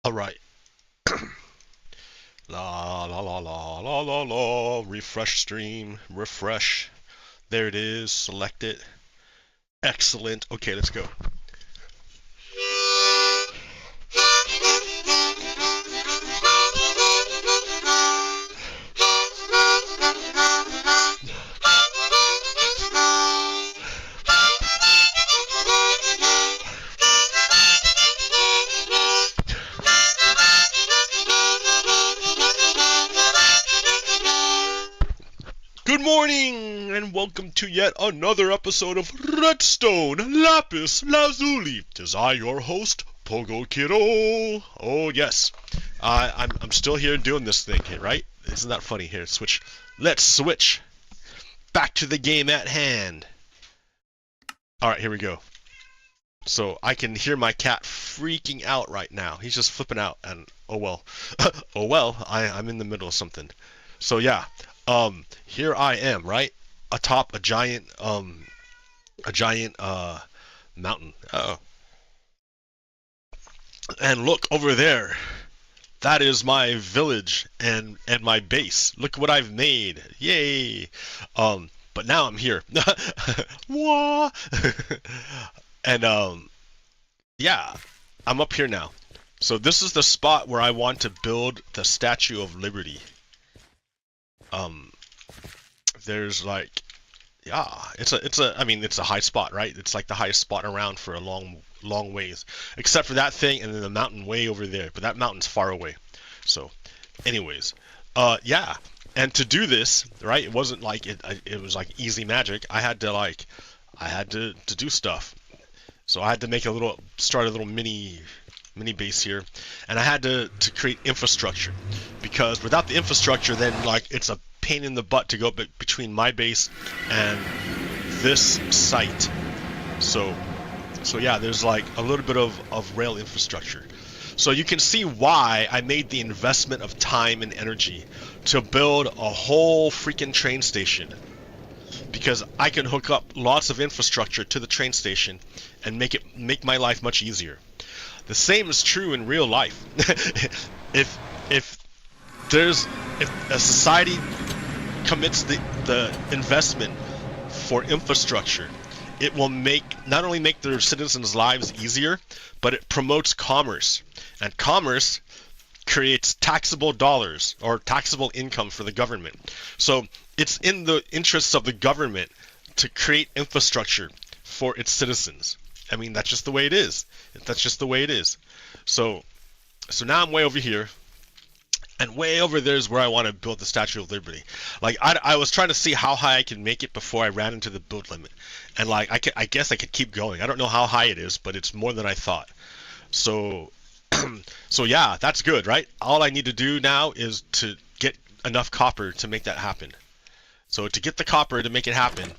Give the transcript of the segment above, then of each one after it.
All right. La la la la la la la. Refresh stream. Refresh. There it is. Select it. Excellent. Okay, let's go. Good morning, and welcome to yet another episode of Red Stone Lapis Lazuli. 'Tis I, your host, Pogo Kiddo. Oh yes, I'm still here doing this thing, right? Isn't that funny? Here, switch. Let's switch back to the game at hand. All right, here we go. So I can hear my cat freaking out right now. He's just flipping out, and oh well, oh well. I'm in the middle of something. So yeah. Here I am, right? Atop a giant mountain. Uh-oh. And look over there. That is my village and my base. Look what I've made. Yay. But now I'm here. Wah. And yeah, I'm up here now. So this is the spot where I want to build the Statue of Liberty. There's like, yeah, it's a high spot, right? It's like the highest spot around for a long ways, except for that thing and then the mountain way over there, but that mountain's far away. So anyways, yeah, and to do this, right, it wasn't like it was like easy magic. I had to do stuff. So I had to start a little mini base here, and I had to create infrastructure, because without the infrastructure, then like it's a pain in the butt to go between my base and this site. So yeah, there's like a little bit of rail infrastructure. So you can see why I made the investment of time and energy to build a whole freaking train station, because I can hook up lots of infrastructure to the train station and make my life much easier. The same is true in real life. if a society commits the investment for infrastructure, it will not only make their citizens' lives easier, but it promotes commerce. And commerce creates taxable dollars or taxable income for the government. So it's in the interests of the government to create infrastructure for its citizens. I mean, that's just the way it is. That's just the way it is. So now I'm way over here, and way over there is where I want to build the Statue of Liberty. Like I was trying to see how high I can make it before I ran into the build limit, and like I guess I could keep going. I don't know how high it is, but it's more than I thought. So so yeah, that's good, right? All I need to do now is to get enough copper to make that happen. So to get the copper to make it happen,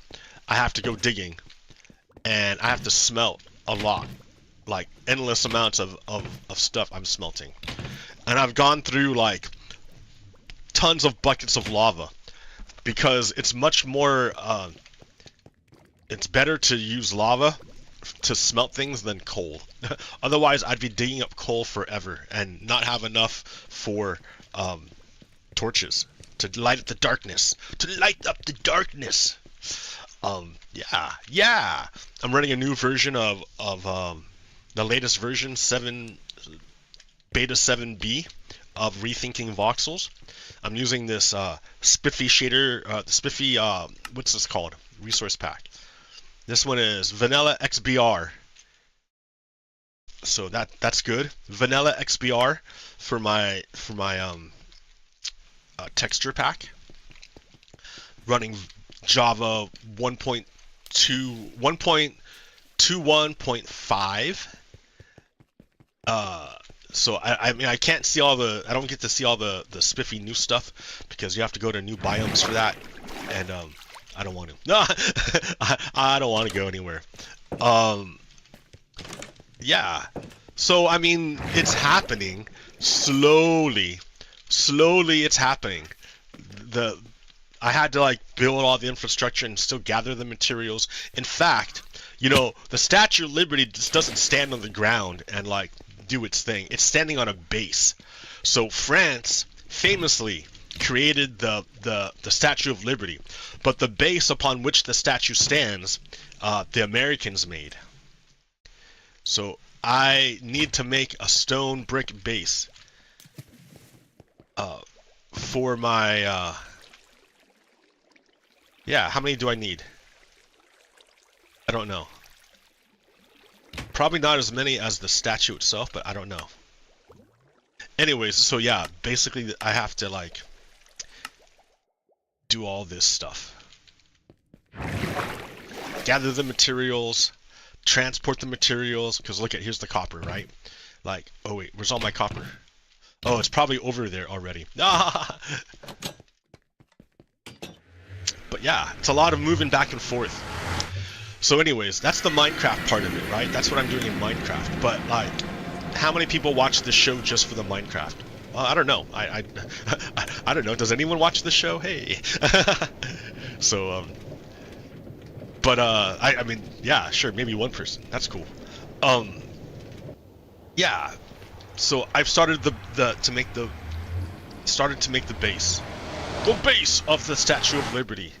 I have to go digging, and I have to smelt a lot, like endless amounts of stuff I'm smelting. And I've gone through like tons of buckets of lava, because it's much more, it's better to use lava to smelt things than coal. Otherwise, I'd be digging up coal forever and not have enough for torches to light up the darkness. Yeah. I'm running a new version of the latest version, Beta 7B of Rethinking Voxels. I'm using this Spiffy shader, Spiffy, what's this called? Resource pack. This one is Vanilla XBR. So that's good. Vanilla XBR for my texture pack. Running Java 1.21.5. So I mean, I can't see I don't get to see all the spiffy new stuff, because you have to go to new biomes for that, and I don't want to. No, I don't want to go anywhere. Yeah. So I mean, it's happening slowly. Slowly, it's happening. I had to like build all the infrastructure and still gather the materials. In fact, you know, the Statue of Liberty just doesn't stand on the ground and like do its thing. It's standing on a base. So France famously created the Statue of Liberty, but the base upon which the statue stands, the Americans made. So I need to make a stone brick base for my yeah, how many do I need? I don't know. Probably not as many as the statue itself, but I don't know. Anyways, so yeah, basically I have to like do all this stuff. Gather the materials, transport the materials, because look at, here's the copper, right? Like, oh wait, where's all my copper? Oh, it's probably over there already. But yeah, it's a lot of moving back and forth. So anyways, that's the Minecraft part of it, right? That's what I'm doing in Minecraft. But like, how many people watch this show just for the Minecraft? I don't know. I don't know. Does anyone watch the show? Hey. So but I mean, yeah, sure, maybe one person. That's cool. Yeah. So I've started to make the base. The base of the Statue of Liberty.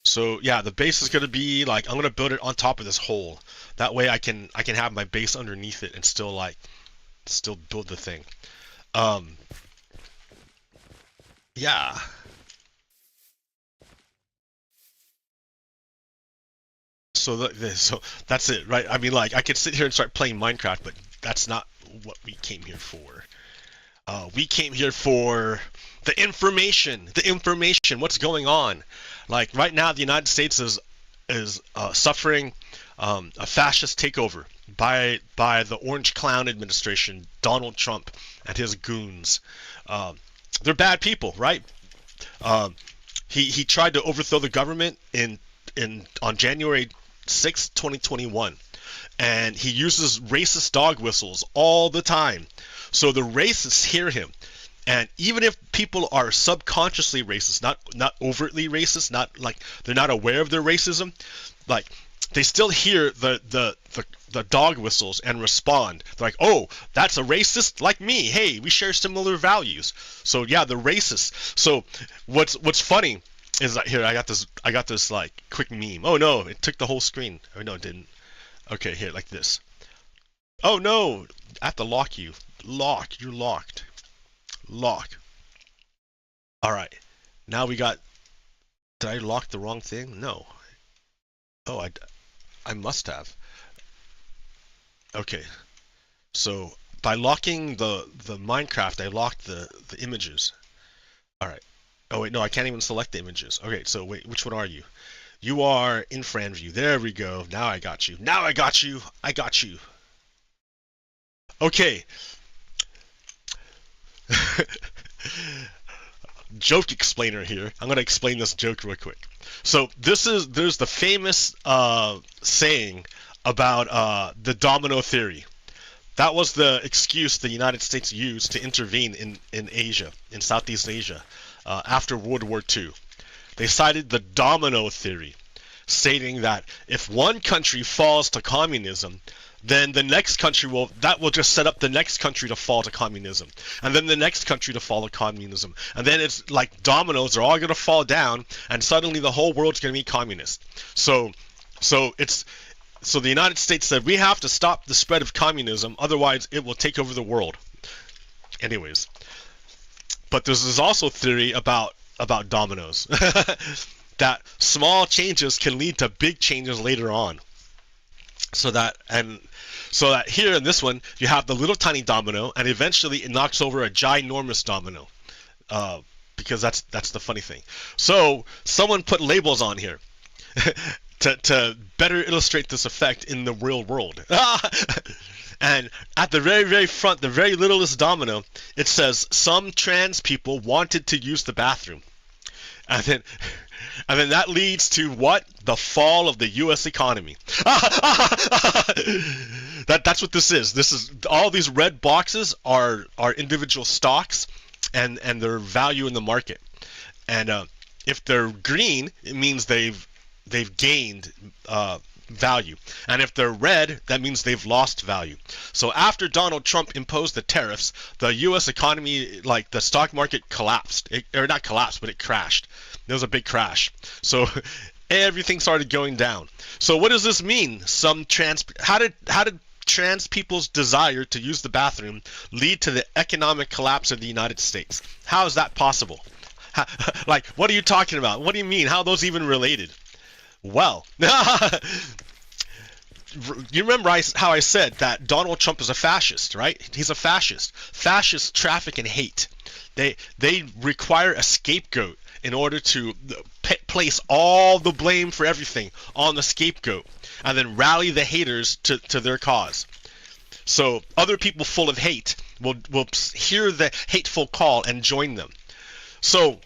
So yeah, the base is gonna be like, I'm gonna build it on top of this hole. That way I can have my base underneath it and still build the thing. Yeah. So that's it, right? I mean, like, I could sit here and start playing Minecraft, but that's not what we came here for. We came here for the information. What's going on? Like right now, the United States is suffering a fascist takeover by the Orange Clown administration, Donald Trump and his goons. They're bad people, right? He tried to overthrow the government on January 6th, 2021, and he uses racist dog whistles all the time. So the racists hear him. And even if people are subconsciously racist, not overtly racist, not like they're not aware of their racism, like they still hear the dog whistles and respond. They're like, oh, that's a racist like me. Hey, we share similar values. So yeah, the racists. So what's funny is that here I got this like quick meme. Oh no, it took the whole screen. Oh no, it didn't. Okay, here like this. Oh no, I have to lock you. Lock, you're locked. Lock. Alright. Now we got... Did I lock the wrong thing? No. Oh, I must have. Okay. So, by locking the Minecraft, I locked the images. Alright. Oh wait, no, I can't even select the images. Okay, so wait, which one are you? You are in front view. There we go. Now I got you. Now I got you. I got you. Okay. Joke explainer here. I'm going to explain this joke real quick. So there's the famous saying about the domino theory. That was the excuse the United States used to intervene in Asia, in Southeast Asia, after World War II. They cited the domino theory, stating that if one country falls to communism, then the next country will just set up the next country to fall to communism, and then the next country to fall to communism, and then it's like dominoes are all going to fall down, and suddenly the whole world's going to be communist. So the United States said we have to stop the spread of communism, otherwise it will take over the world. Anyways, but there's also theory about dominoes that small changes can lead to big changes later on. So that here in this one, you have the little tiny domino, and eventually it knocks over a ginormous domino, because that's the funny thing. So someone put labels on here to better illustrate this effect in the real world. And at the very, very front, the very littlest domino, it says some trans people wanted to use the bathroom, and then that leads to what? The fall of the U.S. economy. That's what this is. This is all these red boxes are individual stocks, and their value in the market. And if they're green, it means they've gained value. And if they're red, that means they've lost value. So after Donald Trump imposed the tariffs, the U.S. economy, like the stock market, collapsed. Or not collapsed, but it crashed. There was a big crash. So everything started going down. So what does this mean? How did trans people's desire to use the bathroom lead to the economic collapse of the United States? How is that possible? Like, what are you talking about? What do you mean? How are those even related? Well, you remember how I said that Donald Trump is a fascist, right? He's a fascist. Fascists traffic in hate. They require a scapegoat in order to place all the blame for everything on the scapegoat, and then rally the haters to their cause. So other people full of hate will hear the hateful call and join them. So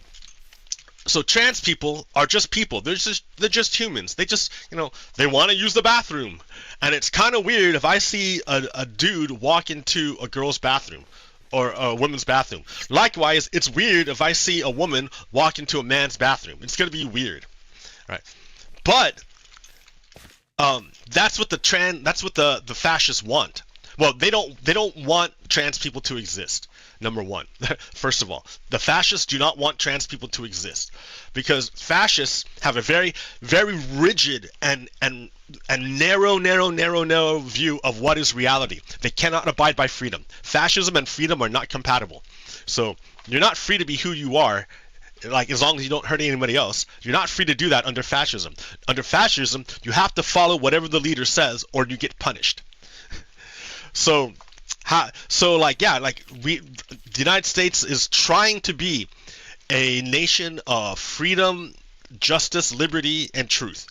trans people are just people. They're just humans. They just, they want to use the bathroom. And it's kind of weird if I see a dude walk into a girl's bathroom or a woman's bathroom. Likewise, it's weird if I see a woman walk into a man's bathroom. It's going to be weird. Right? But that's what the fascists want. Well, they don't want trans people to exist. Number one. First of all, the fascists do not want trans people to exist, because fascists have a very, very rigid and narrow view of what is reality. They cannot abide by freedom. Fascism and freedom are not compatible. So you're not free to be who you are, like, as long as you don't hurt anybody else. You're not free to do that under fascism. Under fascism, you have to follow whatever the leader says, or you get punished. The United States is trying to be a nation of freedom, justice, liberty, and truth.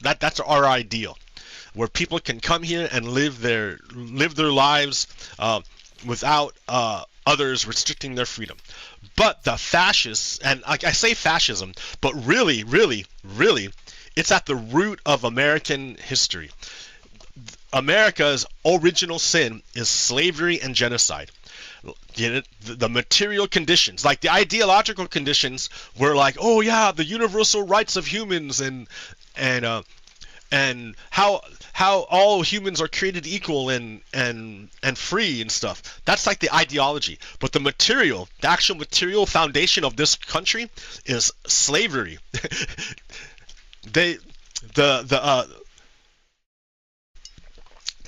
That's our ideal, where people can come here and live their lives without others restricting their freedom. But the fascists, and I say fascism, but really, it's at the root of American history. America's original sin is slavery and genocide. The material conditions, like the ideological conditions, were like, oh yeah, the universal rights of humans and how all humans are created equal and free and stuff. That's like the ideology. But the actual material foundation of this country is slavery.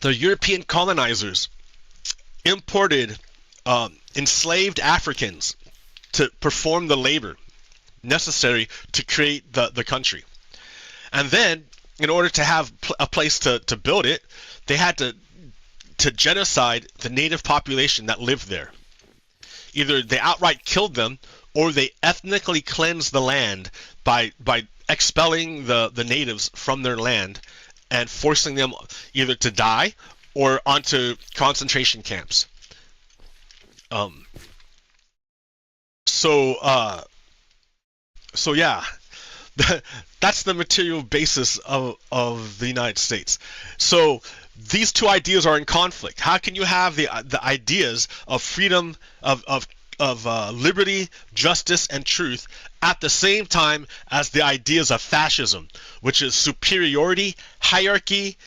The European colonizers imported enslaved Africans to perform the labor necessary to create the country. And then, in order to have a place to build it, they had to genocide the native population that lived there. Either they outright killed them, or they ethnically cleansed the land by expelling the natives from their land and forcing them either to die or onto concentration camps. So yeah, that's the material basis of the United States. So these two ideas are in conflict. How can you have the ideas of freedom, of liberty, justice, and truth at the same time as the ideas of fascism, which is superiority, hierarchy,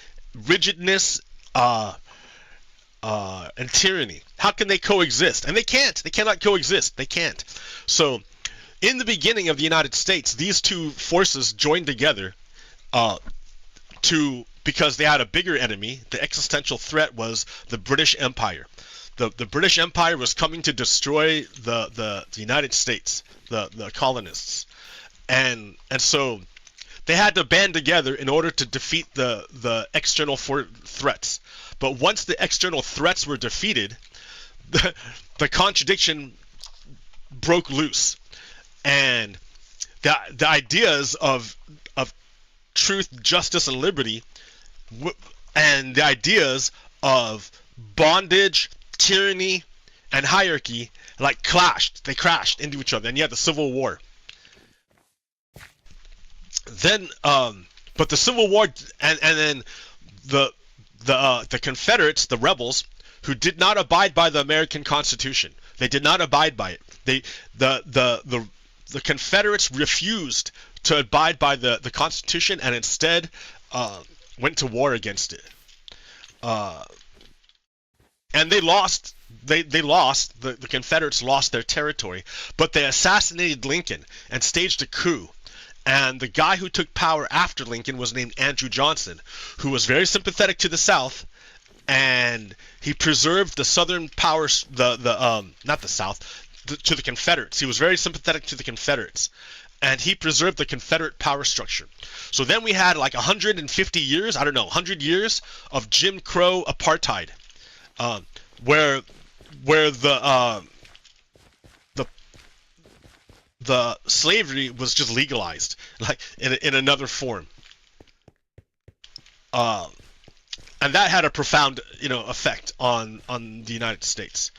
rigidness, and tyranny? How can they coexist? And they can't. They cannot coexist. They can't. So in the beginning of the United States, these two forces joined together because they had a bigger enemy. The existential threat was the British Empire. The British Empire was coming to destroy the United States, the colonists, and so they had to band together in order to defeat the external threats. But once the external threats were defeated, the contradiction broke loose, and the ideas of truth, justice, and liberty, and the ideas of bondage, tyranny, and hierarchy, like, clashed. They crashed into each other, and you had the Civil War. Then, but the Civil War, and then the Confederates, the rebels, who did not abide by the American Constitution, They did not abide by it. The Confederates refused to abide by the Constitution and instead went to war against it. And they lost. They lost. The Confederates lost their territory, but they assassinated Lincoln and staged a coup. And the guy who took power after Lincoln was named Andrew Johnson, who was very sympathetic to the South, and he preserved the Southern powers, not the South, to the Confederates. He was very sympathetic to the Confederates, and he preserved the Confederate power structure. So then we had like 150 years, 100 years of Jim Crow apartheid, where the slavery was just legalized, like in another form, and that had a profound effect on the United States.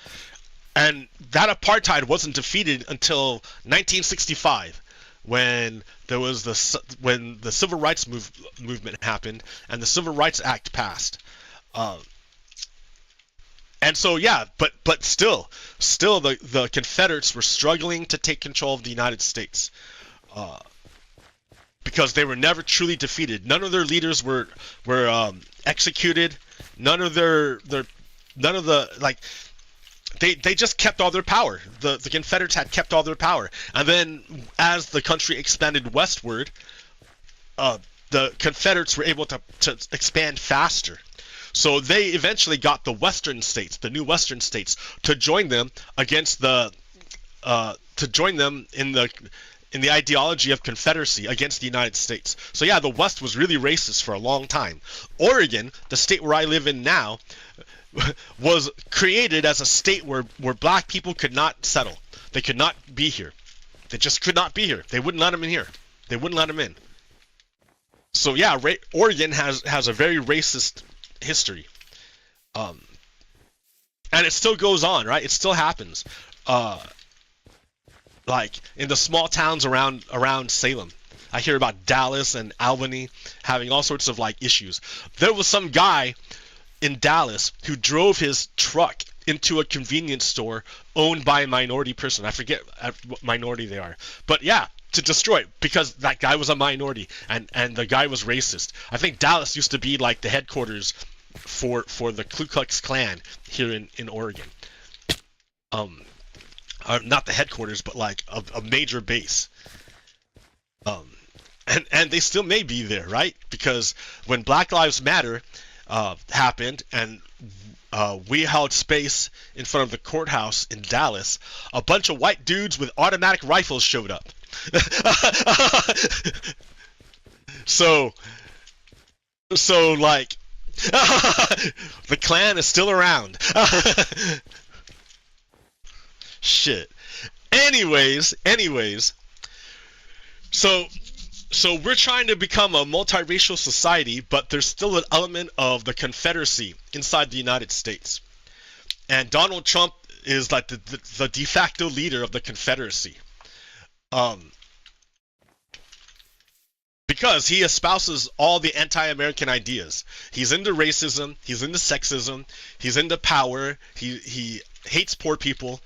And that apartheid wasn't defeated until 1965, when when the Civil Rights movement happened and the Civil Rights Act passed. And so but still the Confederates were struggling to take control of the United States, because they were never truly defeated. None of their leaders were executed. They just kept all their power. The Confederates had kept all their power, and then as the country expanded westward, the Confederates were able to expand faster. So they eventually got the Western states, the new Western states, to join them against in the ideology of Confederacy against the United States. So yeah, the West was really racist for a long time. Oregon, the state where I live in now, was created as a state where black people could not settle. They could not be here. They just could not be here. They wouldn't let them in here. They wouldn't let them in. So yeah, Oregon has a very racist history, and it still goes on, right? It still happens, like in the small towns around Salem. I hear about Dallas and Albany having all sorts of like issues. There was some guy in Dallas who drove his truck into a convenience store owned by a minority person. I forget what minority they are, but yeah, to destroy it because that guy was a minority and the guy was racist. I think Dallas used to be like the headquarters for the Ku Klux Klan here in Oregon. Not the headquarters, but like a major base. And they still may be there, right? Because when Black Lives Matter happened and we held space in front of the courthouse in Dallas, a bunch of white dudes with automatic rifles showed up. So like the Klan is still around. Shit. Anyways, so we're trying to become a multiracial society, but there's still an element of the Confederacy inside the United States. And Donald Trump is like the de facto leader of the Confederacy. Because he espouses all the anti-American ideas. He's into racism, he's into sexism, he's into power, he hates poor people,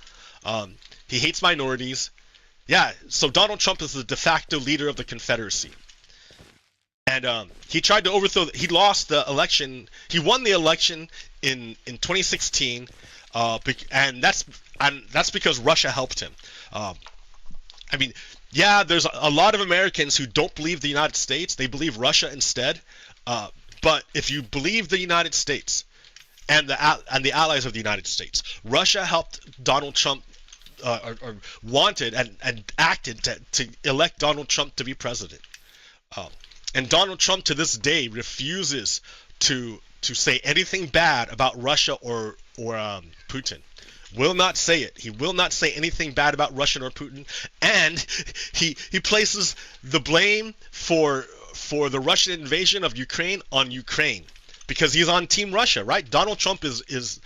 he hates minorities. Yeah, so Donald Trump is the de facto leader of the Confederacy. And he tried to overthrow, he lost the election, he won the election in 2016, and that's because Russia helped him. I mean, yeah, there's a lot of Americans who don't believe the United States, they believe Russia instead. But if you believe the United States and the allies of the United States, Russia helped Donald Trump, or wanted and acted to elect Donald Trump to be president. And Donald Trump to this day refuses to say anything bad about Russia or Putin. Will not say it. He will not say anything bad about Russia or Putin, and he places the blame for the Russian invasion of Ukraine on Ukraine because he's on Team Russia, right? Donald Trump is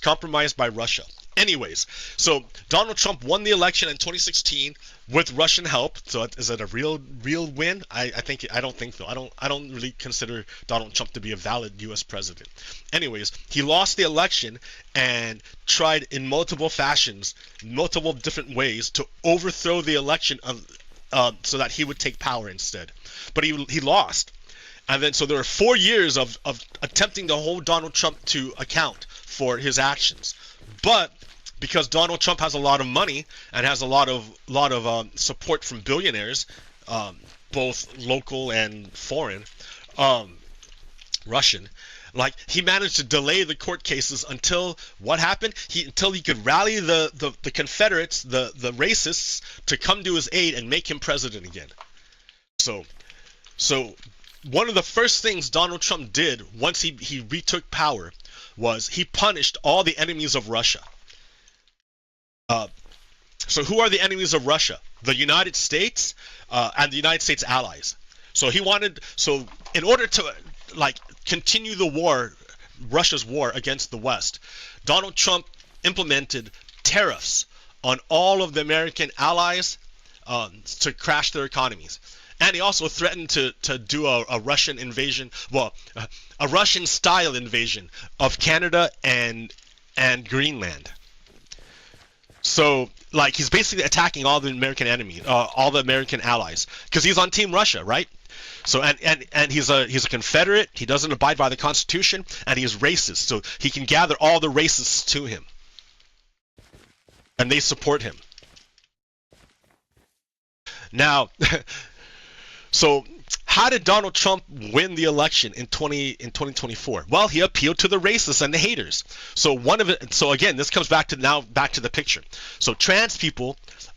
compromised by Russia. Anyways, so Donald Trump won the election in 2016 with Russian help. So is it a real win? I don't think so. I don't really consider Donald Trump to be a valid U.S. president. Anyways, he lost the election and tried in multiple fashions, multiple different ways to overthrow the election so that he would take power instead. But he lost. And then so there were 4 years of attempting to hold Donald Trump to account for his actions. But because Donald Trump has a lot of money and has a lot of support from billionaires, both local and foreign, Russian, like he managed to delay the court cases until what happened? Until he could rally the Confederates, the racists, to come to his aid and make him president again. So one of the first things Donald Trump did once he retook power was he punished all the enemies of Russia. So who are the enemies of Russia? The United States and the United States allies. So in order to continue the war, Russia's war against the West, Donald Trump implemented tariffs on all of the American allies to crash their economies. And he also threatened to do a Russian invasion, a Russian-style invasion of Canada and Greenland. So, he's basically attacking all the American enemies, all the American allies, because he's on Team Russia, right? So, and he's a Confederate. He doesn't abide by the Constitution, and he's racist. So he can gather all the racists to him, and they support him. Now, so how did Donald Trump win the election in 2024? Well, he appealed to the racists and the haters. So again, this comes back to the picture. So trans people,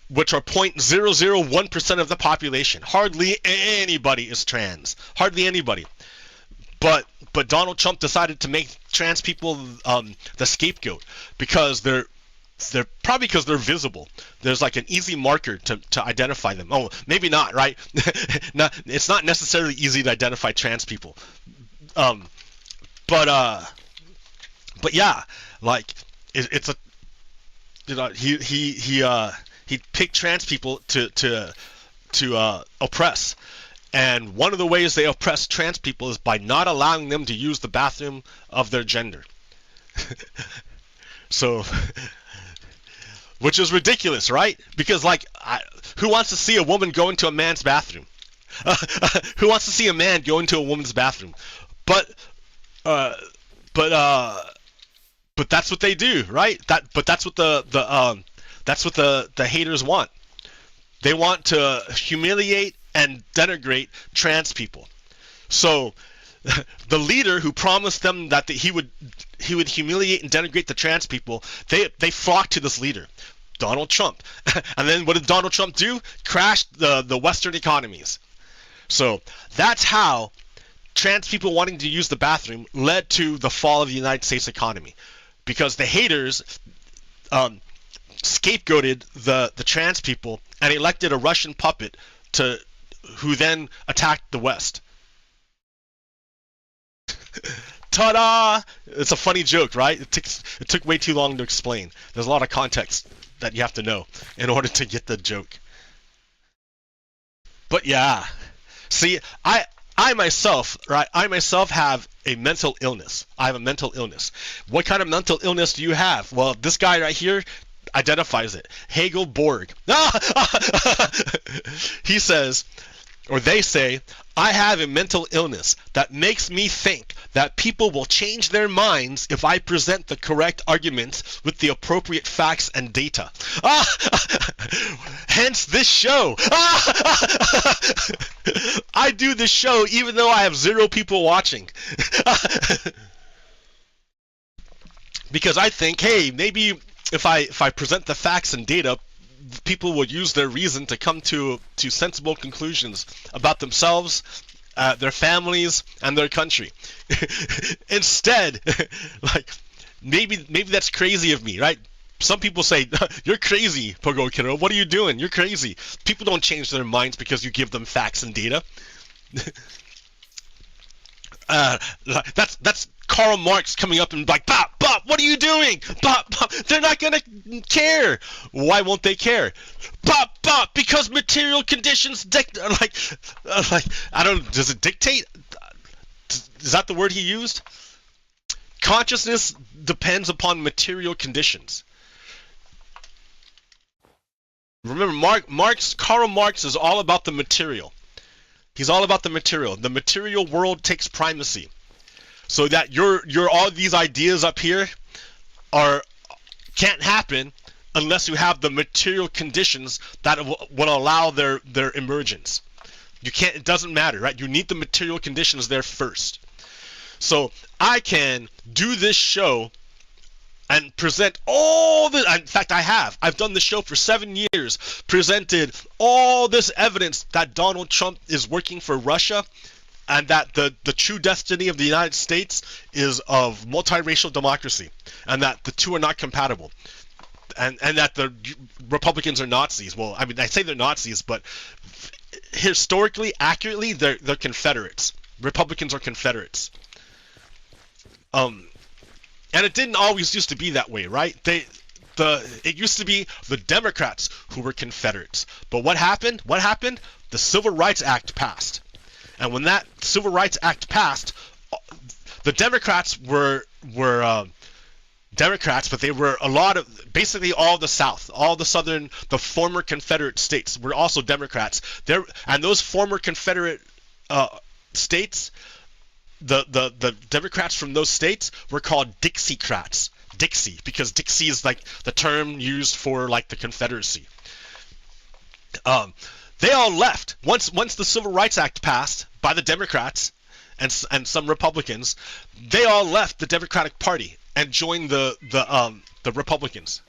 which are 0.001% of the population, hardly anybody is trans, hardly anybody. But Donald Trump decided to make trans people the scapegoat because they're visible. There's like an easy marker to identify them. Oh, maybe not, right? It's not necessarily easy to identify trans people. But yeah, it's a he picked trans people to oppress. And one of the ways they oppress trans people is by not allowing them to use the bathroom of their gender. So which is ridiculous, right? Because who wants to see a woman go into a man's bathroom? Who wants to see a man go into a woman's bathroom? But that's what they do, right? But that's what the haters want. They want to humiliate and denigrate trans people. So the leader who promised them that he would humiliate and denigrate the trans people, they flocked to this leader, Donald Trump. And then what did Donald Trump do? Crashed the Western economies. So that's how trans people wanting to use the bathroom led to the fall of the United States economy, because the haters scapegoated the trans people and elected a Russian puppet who then attacked the West. Ta-da! It's a funny joke, right? It took way too long to explain. There's a lot of context that you have to know in order to get the joke. But yeah, see, I myself have a mental illness. I have a mental illness. What kind of mental illness do you have? Well, this guy right here identifies it. Hegel Borg. He says, or they say, I have a mental illness that makes me think that people will change their minds if I present the correct arguments with the appropriate facts and data. Hence this show. I do this show even though I have 0 people watching. Because I think, hey, maybe if I present the facts and data, people will use their reason to come to sensible conclusions about themselves, their families, and their country. Instead, maybe that's crazy of me, right? Some people say, you're crazy, Pogo Kiddo. What are you doing? You're crazy. People don't change their minds because you give them facts and data. Karl Marx coming up and like, Bob, what are you doing? Bob, they're not gonna care. Why won't they care? Bob, because material conditions like, I don't. Does it dictate? Is that the word he used? Consciousness depends upon material conditions. Remember, Karl Marx is all about the material. He's all about the material. The material world takes primacy. So that your all these ideas up here can't happen unless you have the material conditions that will allow their emergence. You can't. It doesn't matter, right? You need the material conditions there first. So I can do this show and present all the. In fact, I've done the show for 7 years, presented all this evidence that Donald Trump is working for Russia, and that the true destiny of the United States is of multiracial democracy, and that the two are not compatible, and that the Republicans are Nazis. Well, I mean, I say they're Nazis, but historically, accurately, they're Confederates. Republicans are Confederates. And it didn't always used to be that way, right? It used to be the Democrats who were Confederates. But what happened? The Civil Rights Act passed. And when that Civil Rights Act passed, the Democrats were Democrats, but they were basically all the South, all the Southern, the former Confederate states were also Democrats. And those former Confederate states, the Democrats from those states were called Dixiecrats. Dixie, because Dixie is like the term used for like the Confederacy. They all left once the Civil Rights Act passed by the Democrats and some Republicans. They all left the Democratic Party and joined the Republicans.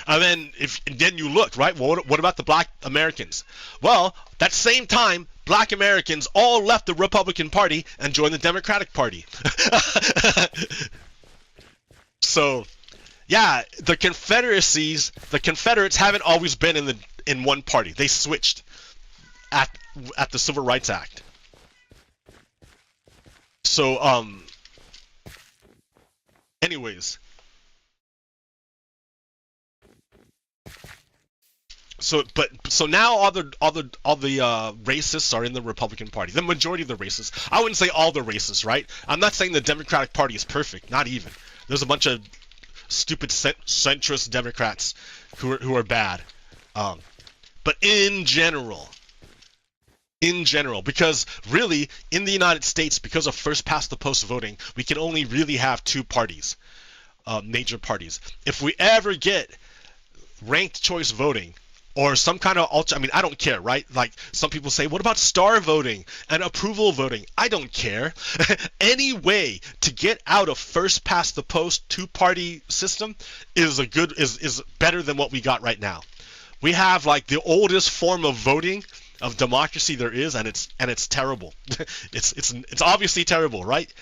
And then you look, right? Well, what about the Black Americans? Well, that same time, Black Americans all left the Republican Party and joined the Democratic Party. So, yeah, the Confederates haven't always been in one party. They switched at the Civil Rights Act. So, anyways. So now all the racists are in the Republican Party. The majority of the racists. I wouldn't say all the racists, right? I'm not saying the Democratic Party is perfect. Not even. There's a bunch of stupid centrist Democrats who are bad. But in general, because really in the United States, because of first past the post voting, we can only really have two parties, major parties. If we ever get ranked choice voting, or some kind of I mean, I don't care, right? Like, some people say, what about star voting and approval voting? I don't care. Any way to get out of first past the post two-party system is better than what we got right now. We have like the oldest form of voting, of democracy there is, and it's terrible. it's obviously terrible, right?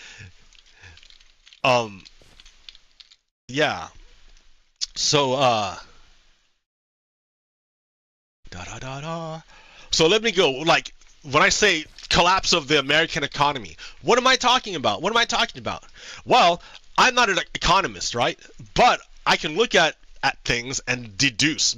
Yeah. So So let me go. Like, when I say collapse of the American economy, what am I talking about? Well, I'm not an economist, right? But I can look at things and deduce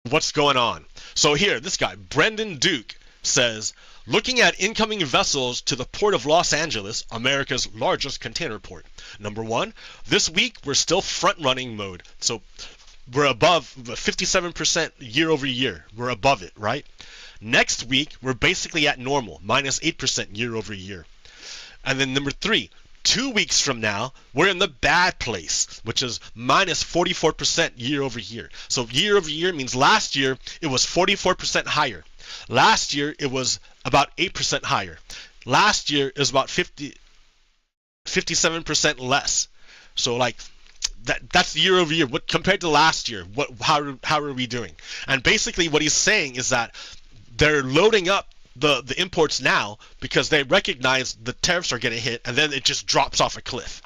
what's going on. So here, this guy, Brendan Duke, says, looking at incoming vessels to the port of Los Angeles, America's largest container port. Number one, this week we're still front-running mode. So we're above 57% year over year. We're above it, right? Next week, we're basically at normal, minus 8% year over year. And then number three, 2 weeks from now, we're in the bad place, which is minus 44% year over year. So year over year means last year it was 44% higher. Last year it was about 8% higher. Last year is about 57% less. So like, that's year over year. What compared to last year? How are we doing? And basically, what he's saying is that they're loading up the imports now because they recognize the tariffs are getting hit, and then it just drops off a cliff.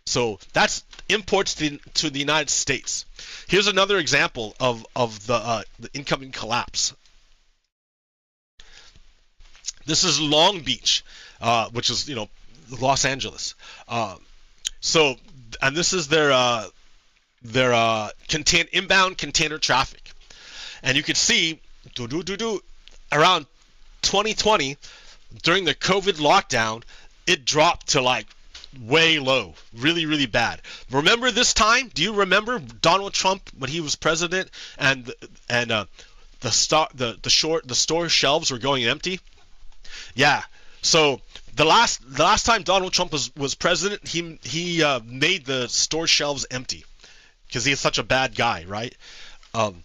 So that's imports to the United States. Here's another example of the incoming collapse. This is Long Beach, which is, Los Angeles. So, and this is their inbound container traffic. And you can see, around 2020, during the COVID lockdown, it dropped to like way low, really, really bad. Remember this time? Do you remember Donald Trump when he was president, and the store shelves were going empty? Yeah. So the last time Donald Trump was president, he made the store shelves empty because he's such a bad guy, right? And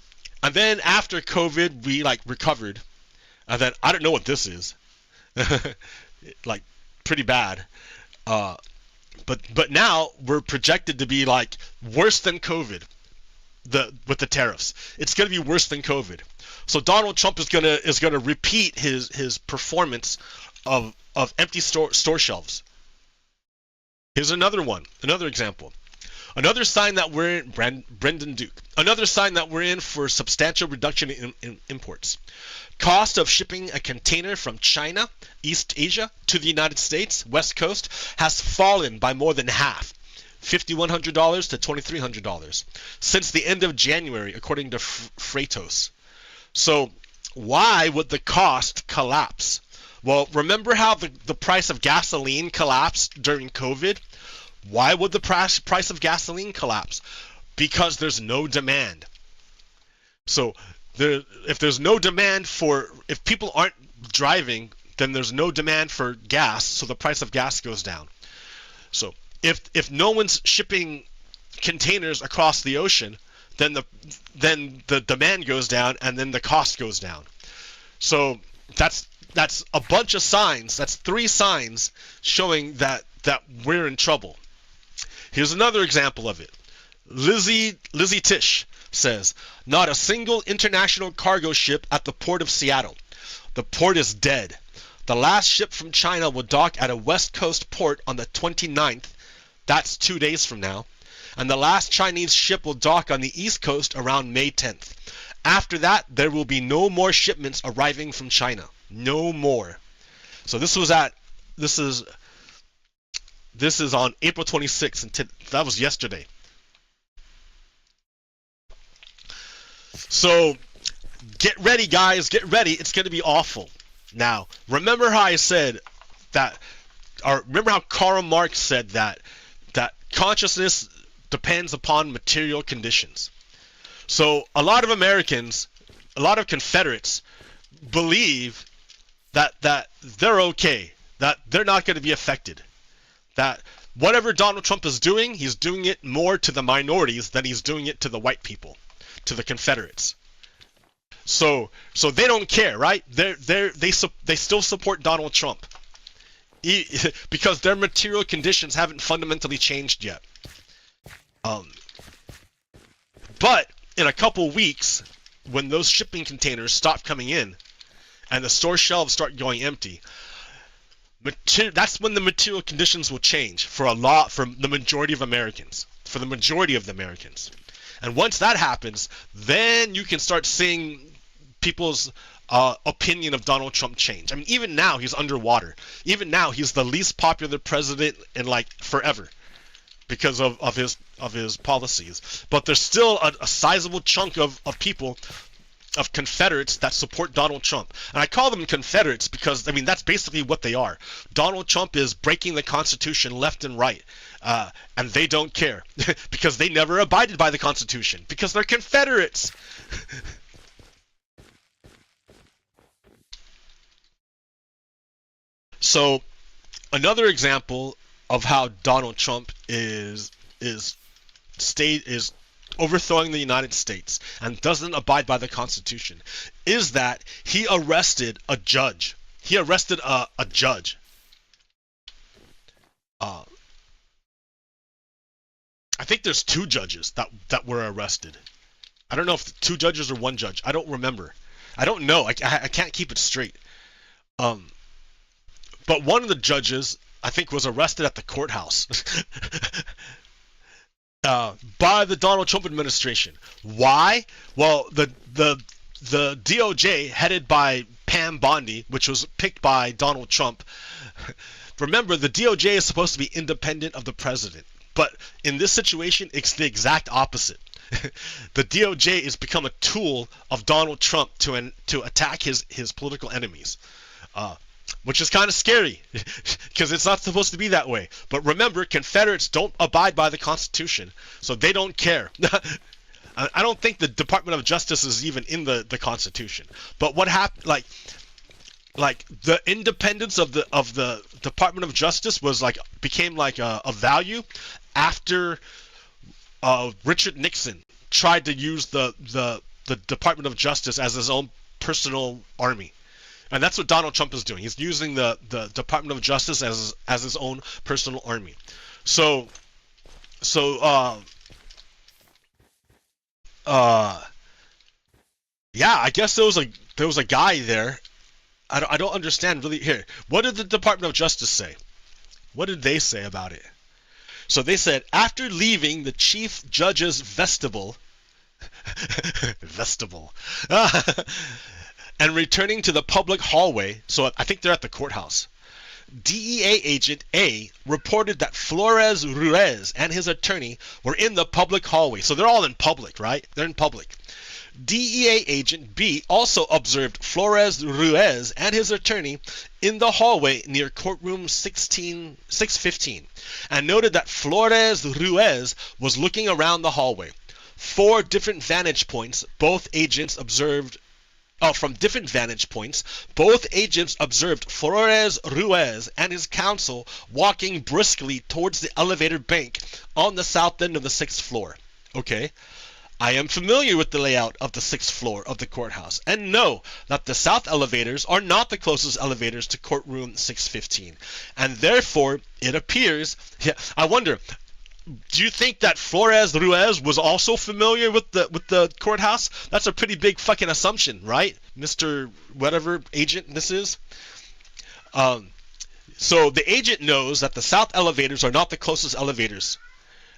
then after COVID, we like recovered, and then I don't know what this is, like pretty bad. But now we're projected to be like worse than COVID, with the tariffs. It's going to be worse than COVID. So Donald Trump is gonna repeat his performance of empty store shelves. Here's another example. Another sign that we're in, Brendan Duke. Another sign that we're in for substantial reduction in imports. Cost of shipping a container from China, East Asia, to the United States, West Coast, has fallen by more than half, $5,100 to $2,300, since the end of January, according to Freightos. So why would the cost collapse? Well, remember how the price of gasoline collapsed during COVID? Why would the price of gasoline collapse? Because there's no demand. So if there's no demand if people aren't driving, then there's no demand for gas, so the price of gas goes down. So if no one's shipping containers across the ocean, then the demand goes down, and then the cost goes down. So that's a bunch of signs. That's 3 signs showing that we're in trouble. Here's another example of it. Lizzie Tish says, not a single international cargo ship at the port of Seattle. The port is dead. The last ship from China will dock at a West Coast port on the 29th. That's 2 days from now. And the last Chinese ship will dock on the East Coast around May 10th. After that, there will be no more shipments arriving from China. No more. So this is on April 26th, and that was yesterday. So get ready, guys. Get ready. It's going to be awful. Now, remember how I said that, or remember how Karl Marx said that consciousness depends upon material conditions. So a lot of Americans, a lot of Confederates believe that they're okay, that they're not going to be affected, that whatever Donald Trump is doing, he's doing it more to the minorities than he's doing it to the white people, to the Confederates. So they don't care, right? They still support Donald Trump because their material conditions haven't fundamentally changed yet. But in a couple weeks, when those shipping containers stop coming in and the store shelves start going empty, that's when the material conditions will change for the majority of Americans. For the majority of the Americans. And once that happens, then you can start seeing people's opinion of Donald Trump change. I mean, even now he's underwater. Even now he's the least popular president in like forever because of his policies. But there's still a sizable chunk of people, of Confederates, that support Donald Trump. And I call them Confederates because, I mean, that's basically what they are. Donald Trump is breaking the Constitution left and right. And they don't care because they never abided by the Constitution because they're Confederates. So another example of how Donald Trump is overthrowing the United States and doesn't abide by the Constitution is that he arrested a judge. He arrested a judge. I think there's 2 judges that were arrested. I don't know if 2 judges or 1 judge. I don't remember. I don't know. I can't keep it straight. But one of the judges, I think, was arrested at the courthouse by the Donald Trump administration. Why? Well, the DOJ, headed by Pam Bondi, which was picked by Donald Trump. Remember, the DOJ is supposed to be independent of the president, but in this situation, it's the exact opposite. The DOJ has become a tool of Donald Trump to attack his political enemies, which is kind of scary because it's not supposed to be that way. But remember, Confederates don't abide by the Constitution, so they don't care. I don't think the Department of Justice is even in the Constitution. But what happened, like the independence of the Department of Justice became like a value after Richard Nixon tried to use the Department of Justice as his own personal army. And that's what Donald Trump is doing. He's using the Department of Justice as his own personal army. Yeah, I guess there was a guy there. I don't understand really. Here, what did the Department of Justice say? What did they say about it? So they said, after leaving the chief judge's vestibule, and returning to the public hallway, so I think they're at the courthouse, DEA agent A reported that Flores Ruiz and his attorney were in the public hallway. So they're all in public, right? They're in public. DEA agent B also observed Flores Ruiz and his attorney in the hallway near courtroom 615 and noted that Flores Ruiz was looking around the hallway. From different vantage points, both agents observed Flores Ruiz and his counsel walking briskly towards the elevator bank on the south end of the 6th floor. Okay. I am familiar with the layout of the 6th floor of the courthouse and know that the south elevators are not the closest elevators to courtroom 615. And therefore, it appears, I wonder, do you think that Flores Ruiz was also familiar with the courthouse? That's a pretty big fucking assumption, right? Mr. whatever agent this is. So the agent knows that the south elevators are not the closest elevators.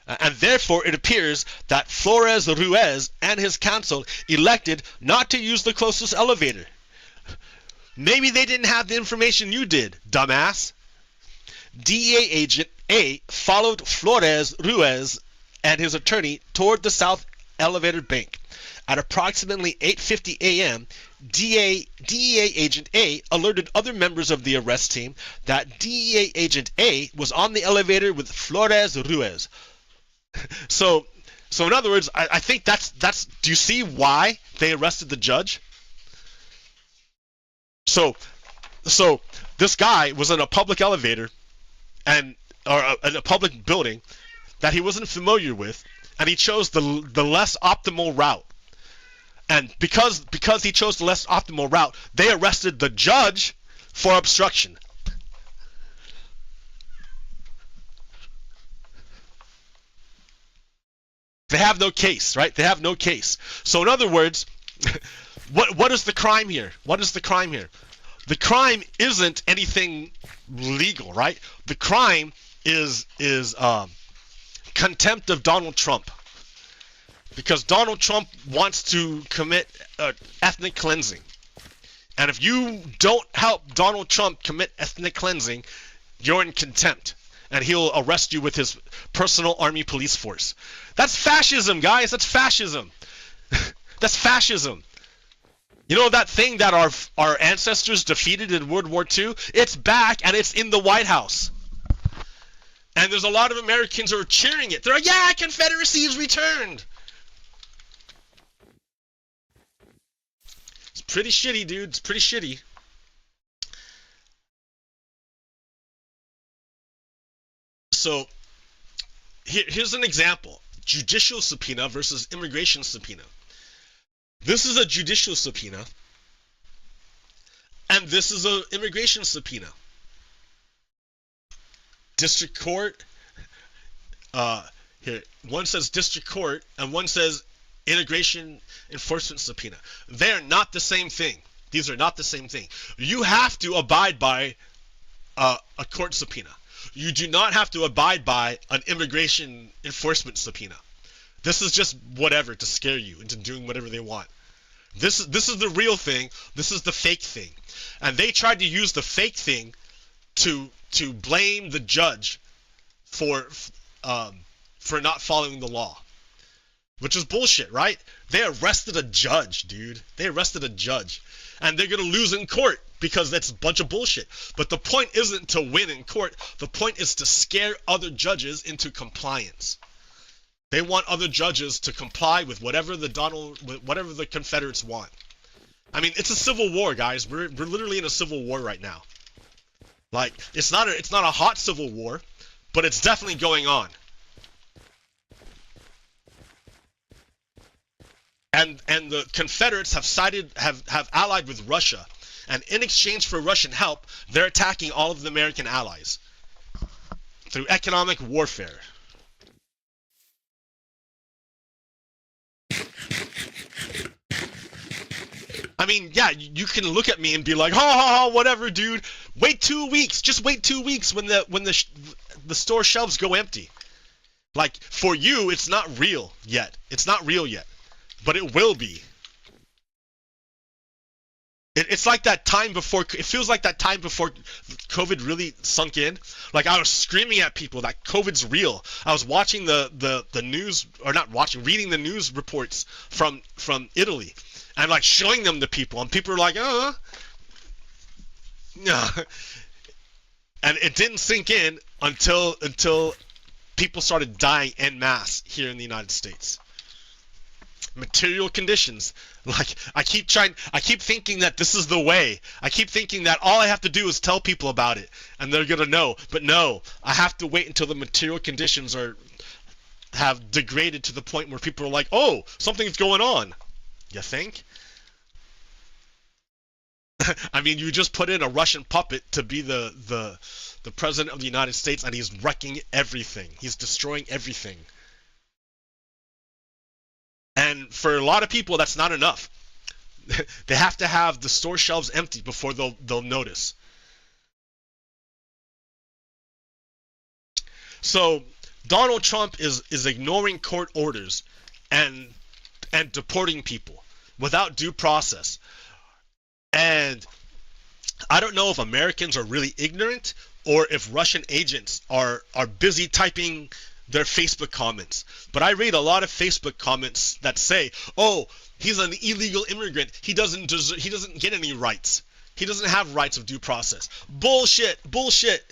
And therefore, it appears that Flores Ruiz and his counsel elected not to use the closest elevator. Maybe they didn't have the information you did, dumbass. DEA agent A followed Flores Ruiz and his attorney toward the south elevator bank. At approximately 8:50 a.m., DEA agent A alerted other members of the arrest team that DEA agent A was on the elevator with Flores Ruiz. So in other words, I think that's. Do you see why they arrested the judge? So this guy was in a public elevator, or in a public building that he wasn't familiar with, and he chose the less optimal route. And because he chose the less optimal route, they arrested the judge for obstruction. They have no case, right? They have no case. So in other words, what is the crime here? What is the crime here? The crime isn't anything legal, right? The crime is contempt of Donald Trump. Because Donald Trump wants to commit ethnic cleansing. And if you don't help Donald Trump commit ethnic cleansing, you're in contempt. And he'll arrest you with his personal army police force. That's fascism, guys. That's fascism. That's fascism. You know that thing that our ancestors defeated in World War II? It's back and it's in the White House. And there's a lot of Americans who are cheering it. They're like, yeah, Confederacy is returned. It's pretty shitty, dude. It's pretty shitty. So here's an example. Judicial subpoena versus immigration subpoena. This is a judicial subpoena, and this is an immigration subpoena. District court, here, one says district court, and one says immigration enforcement subpoena. They're not the same thing. These are not the same thing. You have to abide by a court subpoena. You do not have to abide by an immigration enforcement subpoena. This is just whatever to scare you into doing whatever they want. This is the real thing. This is the fake thing. And they tried to use the fake thing to blame the judge for not following the law, which is bullshit, right? They arrested a judge, dude. They arrested a judge, and they're gonna lose in court because that's a bunch of bullshit. But the point isn't to win in court. The point is to scare other judges into compliance. They want other judges to comply with whatever the Confederates want. I mean, it's a civil war, guys. We're literally in a civil war right now. Like, it's not a hot civil war, but it's definitely going on. And the Confederates have allied with Russia, and in exchange for Russian help, they're attacking all of the American allies through economic warfare. I mean, yeah, you can look at me and be like, ha ha ha, whatever, dude. Wait 2 weeks. Just wait 2 weeks when the store shelves go empty. Like, for you, it's not real yet. It's not real yet, but it will be. It's like that time before. It feels like that time before COVID really sunk in. Like, I was screaming at people that COVID's real. I was watching the news, or not watching, reading the news reports from Italy. And like showing them to people, and people are like, no. And it didn't sink in until people started dying en masse here in the United States. Material conditions. Like, I keep thinking that this is the way. I keep thinking that all I have to do is tell people about it, and they're gonna know. But no, I have to wait until the material conditions have degraded to the point where people are like, oh, something's going on. You think? I mean, you just put in a Russian puppet to be the president of the United States, and he's wrecking everything. He's destroying everything. And for a lot of people, that's not enough. They have to have the store shelves empty before they'll notice. So Donald Trump is ignoring court orders and deporting people without due process. And I don't know if Americans are really ignorant or if Russian agents are busy typing their Facebook comments. But I read a lot of Facebook comments that say, oh, he's an illegal immigrant. He doesn't get any rights. He doesn't have rights of due process. Bullshit, bullshit.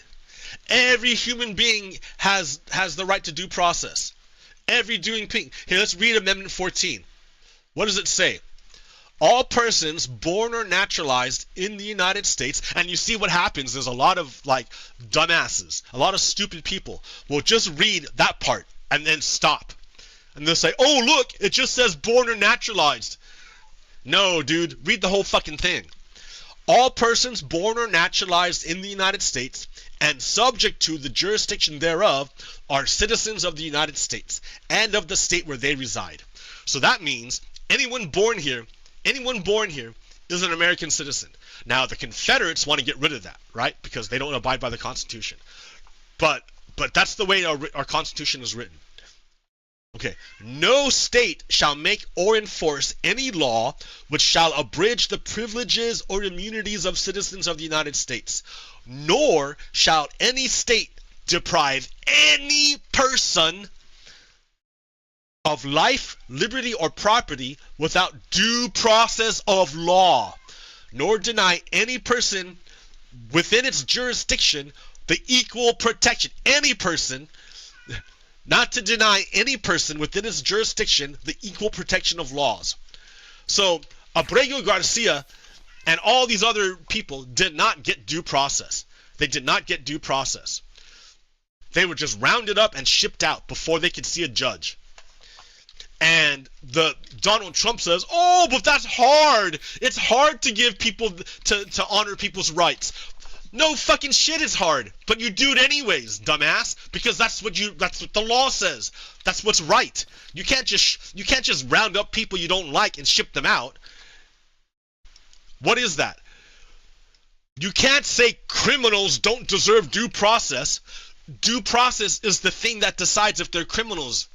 Every human being has the right to due process. Every doing thing. Here, let's read Amendment 14. What does it say? All persons born or naturalized in the United States, and you see what happens. There's a lot of like dumbasses, a lot of stupid people will just read that part and then stop. And they'll say, oh, look, it just says born or naturalized. No, dude, read the whole fucking thing. All persons born or naturalized in the United States and subject to the jurisdiction thereof are citizens of the United States and of the state where they reside. So that means anyone born here is an American citizen. Now, the Confederates want to get rid of that, right? Because they don't abide by the Constitution. But that's the way our Constitution is written. Okay. No state shall make or enforce any law which shall abridge the privileges or immunities of citizens of the United States, nor shall any state deprive any person of life, liberty, or property without due process of law, nor deny any person within its jurisdiction the equal protection. Any person, not to deny any person within its jurisdiction the equal protection of laws. So Abrego Garcia and all these other people did not get due process. They did not get due process. They were just rounded up and shipped out before they could see a judge. And Donald Trump says, oh, but that's hard. It's hard to give people, to honor people's rights. No fucking shit is hard, but you do it anyways, dumbass, because that's what the law says. That's what's right. You can't just round up people you don't like and ship them out. What is that? You can't say criminals don't deserve due process. Due process is the thing that decides if they're criminals.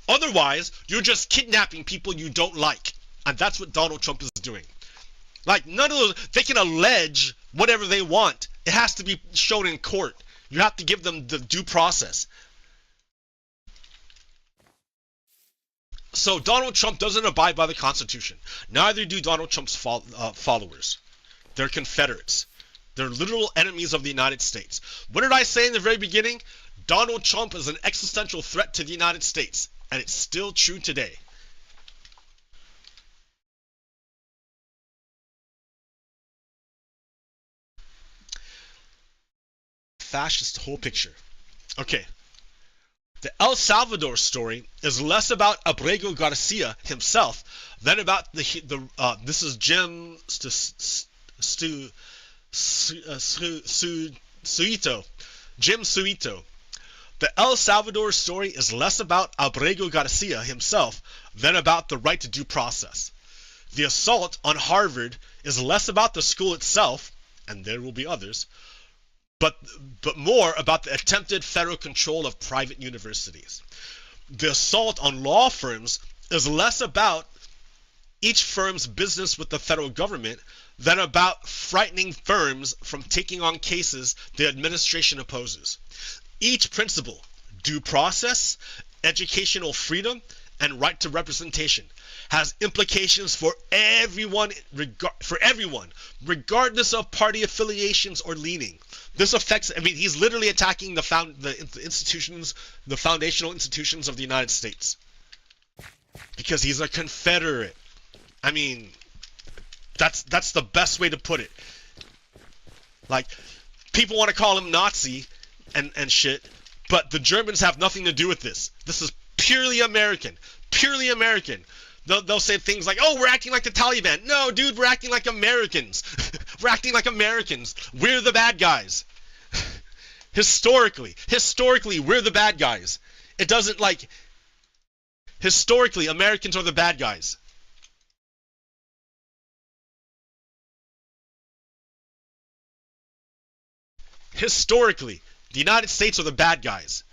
Otherwise, you're just kidnapping people you don't like. And that's what Donald Trump is doing. Like, none of those, they can allege whatever they want. It has to be shown in court. You have to give them the due process. So Donald Trump doesn't abide by the Constitution. Neither do Donald Trump's followers. They're Confederates. They're literal enemies of the United States. What did I say in the very beginning? Donald Trump is an existential threat to the United States. And it's still true today. Fascist whole picture. Okay. The El Salvador story is less about Abrego Garcia himself than about this is Jim Suito. Jim Suito. The El Salvador story is less about Abrego Garcia himself than about the right to due process. The assault on Harvard is less about the school itself, and there will be others, but more about the attempted federal control of private universities. The assault on law firms is less about each firm's business with the federal government than about frightening firms from taking on cases the administration opposes. Each principle, due process, educational freedom, and right to representation, has implications for everyone, regardless of party affiliations or leaning. This affects, I mean, he's literally attacking the institutions, the foundational institutions of the United States. Because he's a Confederate. I mean, that's the best way to put it. Like, people want to call him Nazi and shit, but the Germans have nothing to do with this. This is purely American. Purely American. They'll say things like, oh, we're acting like the Taliban. No, dude, we're acting like Americans. We're acting like Americans. We're the bad guys. Historically, we're the bad guys. It doesn't, like, historically, Americans are the bad guys. Historically, the United States are the bad guys.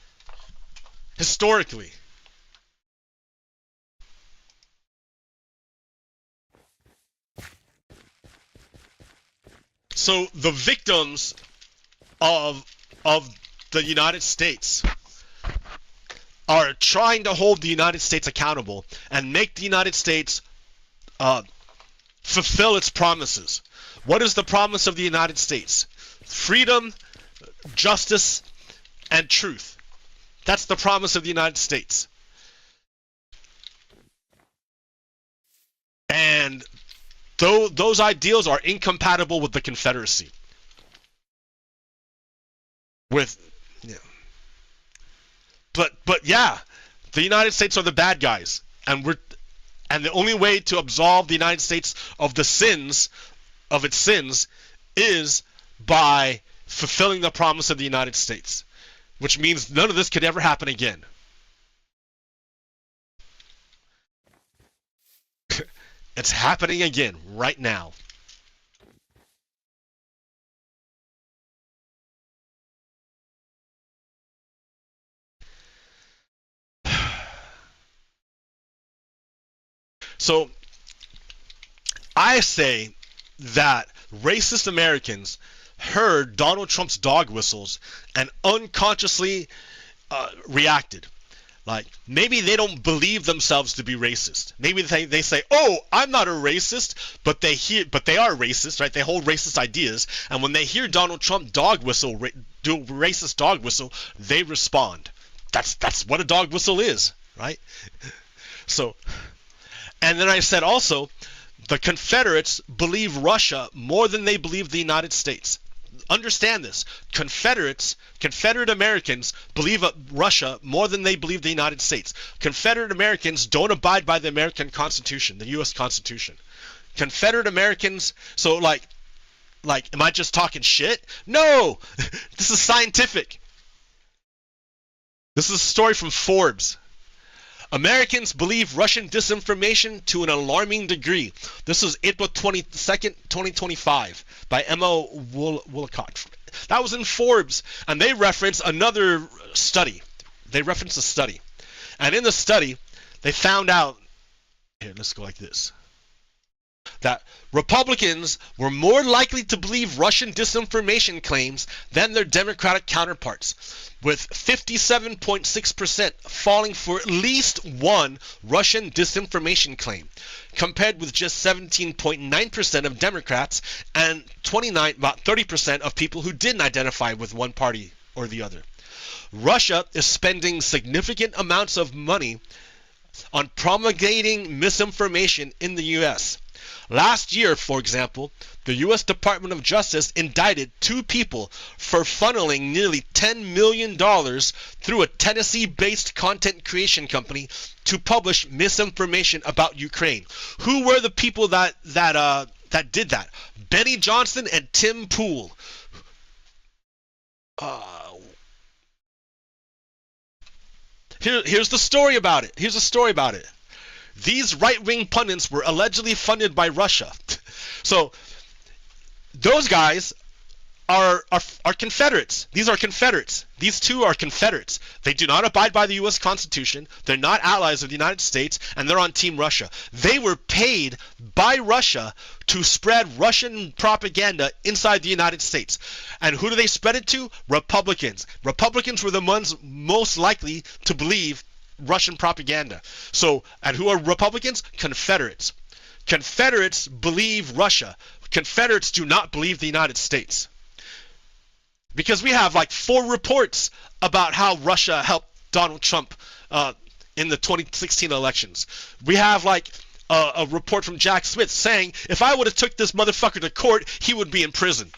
Historically. So the victims of the United States are trying to hold the United States accountable and make the United States fulfill its promises. What is the promise of the United States? Freedom, justice, and truth. That's the promise of the United States. And those ideals are incompatible with the Confederacy. But yeah, the United States are the bad guys, and the only way to absolve the United States of the sins of its sins is by fulfilling the promise of the United States, which means none of this could ever happen again. It's happening again right now. So I say that racist Americans heard Donald Trump's dog whistles and unconsciously reacted. Like, maybe they don't believe themselves to be racist. Maybe they say, oh, I'm not a racist, but they are racist, right? They hold racist ideas, and when they hear Donald Trump do a racist dog whistle, they respond. That's what a dog whistle is, right? So, and then I said also, the Confederates believe Russia more than they believe the United States. Understand this. Confederate Americans believe Russia more than they believe the United States. Confederate Americans don't abide by the American Constitution, the U.S. Constitution. Confederate Americans, so like, am I just talking shit? No! This is scientific. This is a story from Forbes. Americans believe Russian disinformation to an alarming degree. This is April 22nd, 2025 by Emma Woolcott. That was in Forbes, and they reference another study. They reference a study. And in the study, they found out, here, let's go like this. that Republicans were more likely to believe Russian disinformation claims than their Democratic counterparts, with 57.6% falling for at least one Russian disinformation claim, compared with just 17.9% of Democrats and about 30% of people who didn't identify with one party or the other. Russia is spending significant amounts of money on promulgating misinformation in the U.S. Last year, for example, the U.S. Department of Justice indicted 2 people for funneling nearly $10 million through a Tennessee-based content creation company to publish misinformation about Ukraine. Who were the people that did that? Benny Johnson and Tim Pool. Here's the story about it. These right-wing pundits were allegedly funded by Russia. So those guys are Confederates. These are Confederates. These 2 are Confederates. They do not abide by the U.S. Constitution. They're not allies of the United States, and they're on Team Russia. They were paid by Russia to spread Russian propaganda inside the United States. And who do they spread it to? Republicans. Republicans were the ones most likely to believe Russian propaganda. So, and who are Republicans? Confederates. Confederates believe Russia. Confederates do not believe the United States. Because we have like 4 reports about how Russia helped Donald Trump in the 2016 elections. We have like a report from Jack Smith saying if I would have took this motherfucker to court, he would be in prison.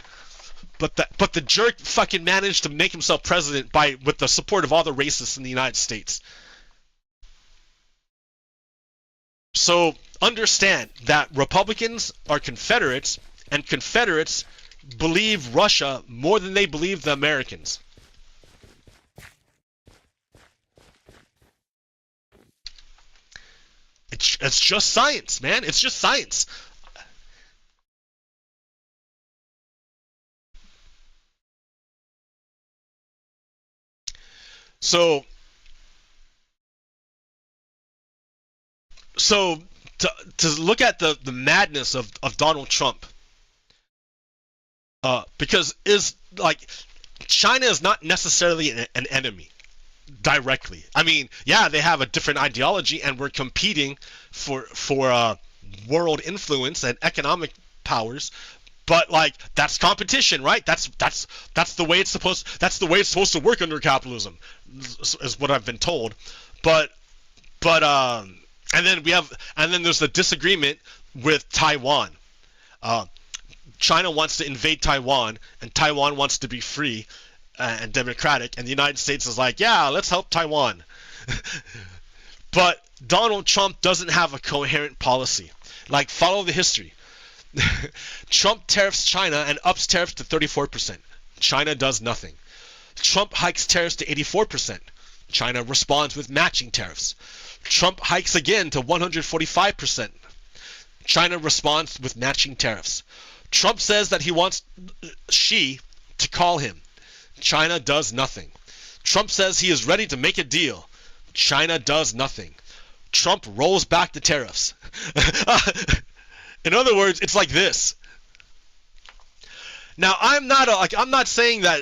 But the jerk fucking managed to make himself president with the support of all the racists in the United States. So understand that Republicans are Confederates, and Confederates believe Russia more than they believe the Americans. It's just science, man. It's just science. So to look at the madness of Donald Trump, because China is not necessarily an enemy directly. I mean, yeah, they have a different ideology, and we're competing for world influence and economic powers. But that's competition, right? That's the way it's supposed. That's the way it's supposed to work under capitalism, is what I've been told. But and then there's the disagreement with Taiwan. China wants to invade Taiwan, and Taiwan wants to be free and democratic, and the United States is like, yeah, let's help Taiwan. But Donald Trump doesn't have a coherent policy. Follow the history. Trump tariffs China and ups tariffs to 34%. China does nothing. Trump hikes tariffs to 84%. China responds with matching tariffs. Trump hikes again to 145%. China responds with matching tariffs. Trump says that he wants Xi to call him. China does nothing. Trump says he is ready to make a deal. China does nothing. Trump rolls back the tariffs. In other words, it's like this. Now, I'm not saying that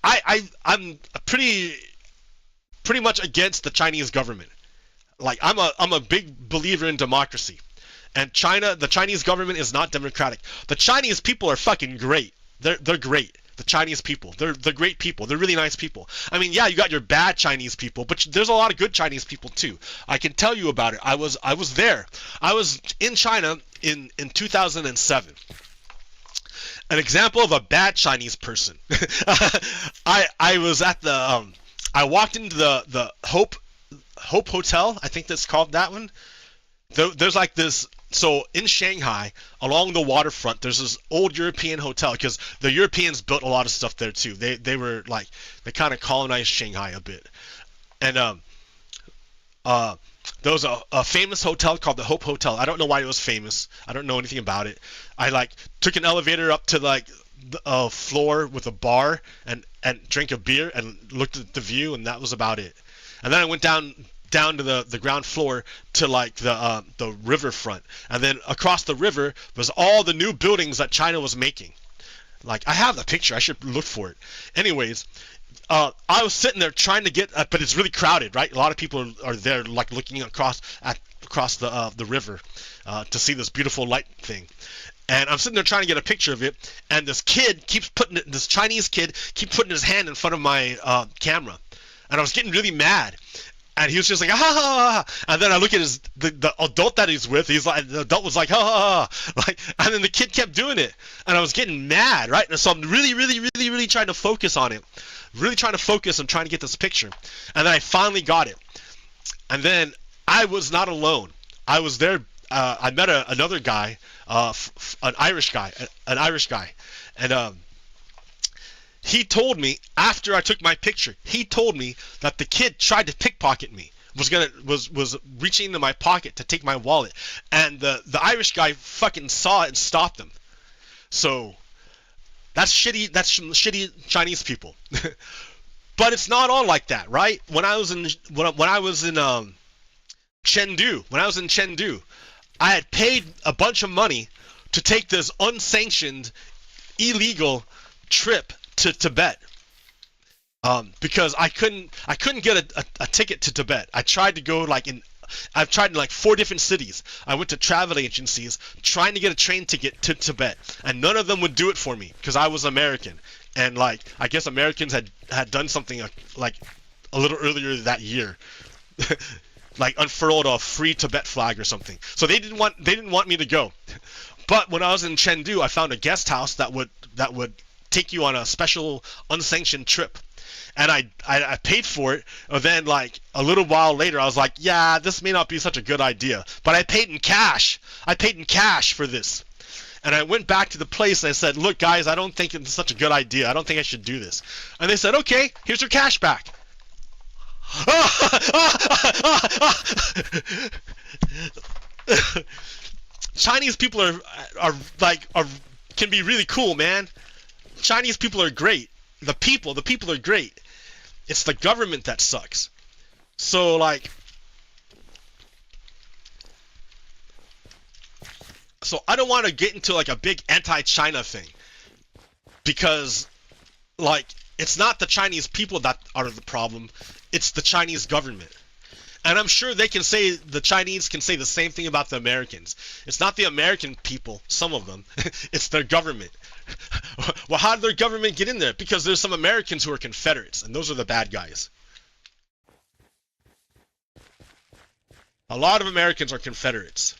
I'm pretty much against the Chinese government. I'm a big believer in democracy. And the Chinese government is not democratic. The Chinese people are fucking great. They're great. The Chinese people. They're great people. They're really nice people. I mean, yeah, you got your bad Chinese people, but there's a lot of good Chinese people too. I can tell you about it. I was there. I was in China in 2007. An example of a bad Chinese person. I was at I walked into the Hope Hotel. I think that's called that one. There's this. So in Shanghai, along the waterfront, there's this old European hotel, because the Europeans built a lot of stuff there too. They they kind of colonized Shanghai a bit, and there was a famous hotel called the Hope Hotel. I don't know why it was famous. I don't know anything about it. I took an elevator up to a floor with a bar and drank a beer and looked at the view, and that was about it. And then I went down down to the ground floor to like the riverfront, and then across the river was all the new buildings that China was making. Like, I have the picture, I should look for it. Anyways, I was sitting there trying to get, but it's really crowded, right? A lot of people are there, like looking across the river to see this beautiful light thing. And I'm sitting there trying to get a picture of it, and this Chinese kid keeps putting his hand in front of my camera, and I was getting really mad. And he was just like, ah, ha, ha, ha. And then I look at the adult that he's with. He's like, the adult was like, ha, ha, ha. Like, and then the kid kept doing it, and I was getting mad, right? And so I'm really trying to focus on it, really trying to focus and trying to get this picture. And then I finally got it. And then I was not alone. I was there. I met another guy, an Irish guy, and he told me after I took my picture. He told me that the kid tried to pickpocket me. Was reaching into my pocket to take my wallet, and the Irish guy fucking saw it and stopped him. So that's shitty. That's shitty Chinese people. But it's not all like that, right? When I was in Chengdu, I had paid a bunch of money to take this unsanctioned, illegal trip to Tibet, because I couldn't get a ticket to Tibet. I've tried in like 4 different cities. I went to travel agencies trying to get a train ticket to Tibet, and none of them would do it for me because I was American, and like I guess Americans had done something like a little earlier that year. Like unfurled a free Tibet flag or something. So they didn't want me to go. But when I was in Chengdu, I found a guest house that would take you on a special unsanctioned trip. And I paid for it, and then like a little while later I was like, yeah, this may not be such a good idea. But I paid in cash. I paid in cash for this. And I went back to the place and I said, look guys, I don't think it's such a good idea. I don't think I should do this. And they said, okay, here's your cash back. Chinese people can be really cool, man. Chinese people are great. The people are great. It's the government that sucks. So like, I don't want to get into like a big anti-China thing, because like it's not the Chinese people that are the problem. It's the Chinese government. And I'm sure the Chinese can say the same thing about the Americans. It's not the American people, some of them, it's their government. Well, how did their government get in there? Because there's some Americans who are Confederates, and those are the bad guys. A lot of Americans are Confederates.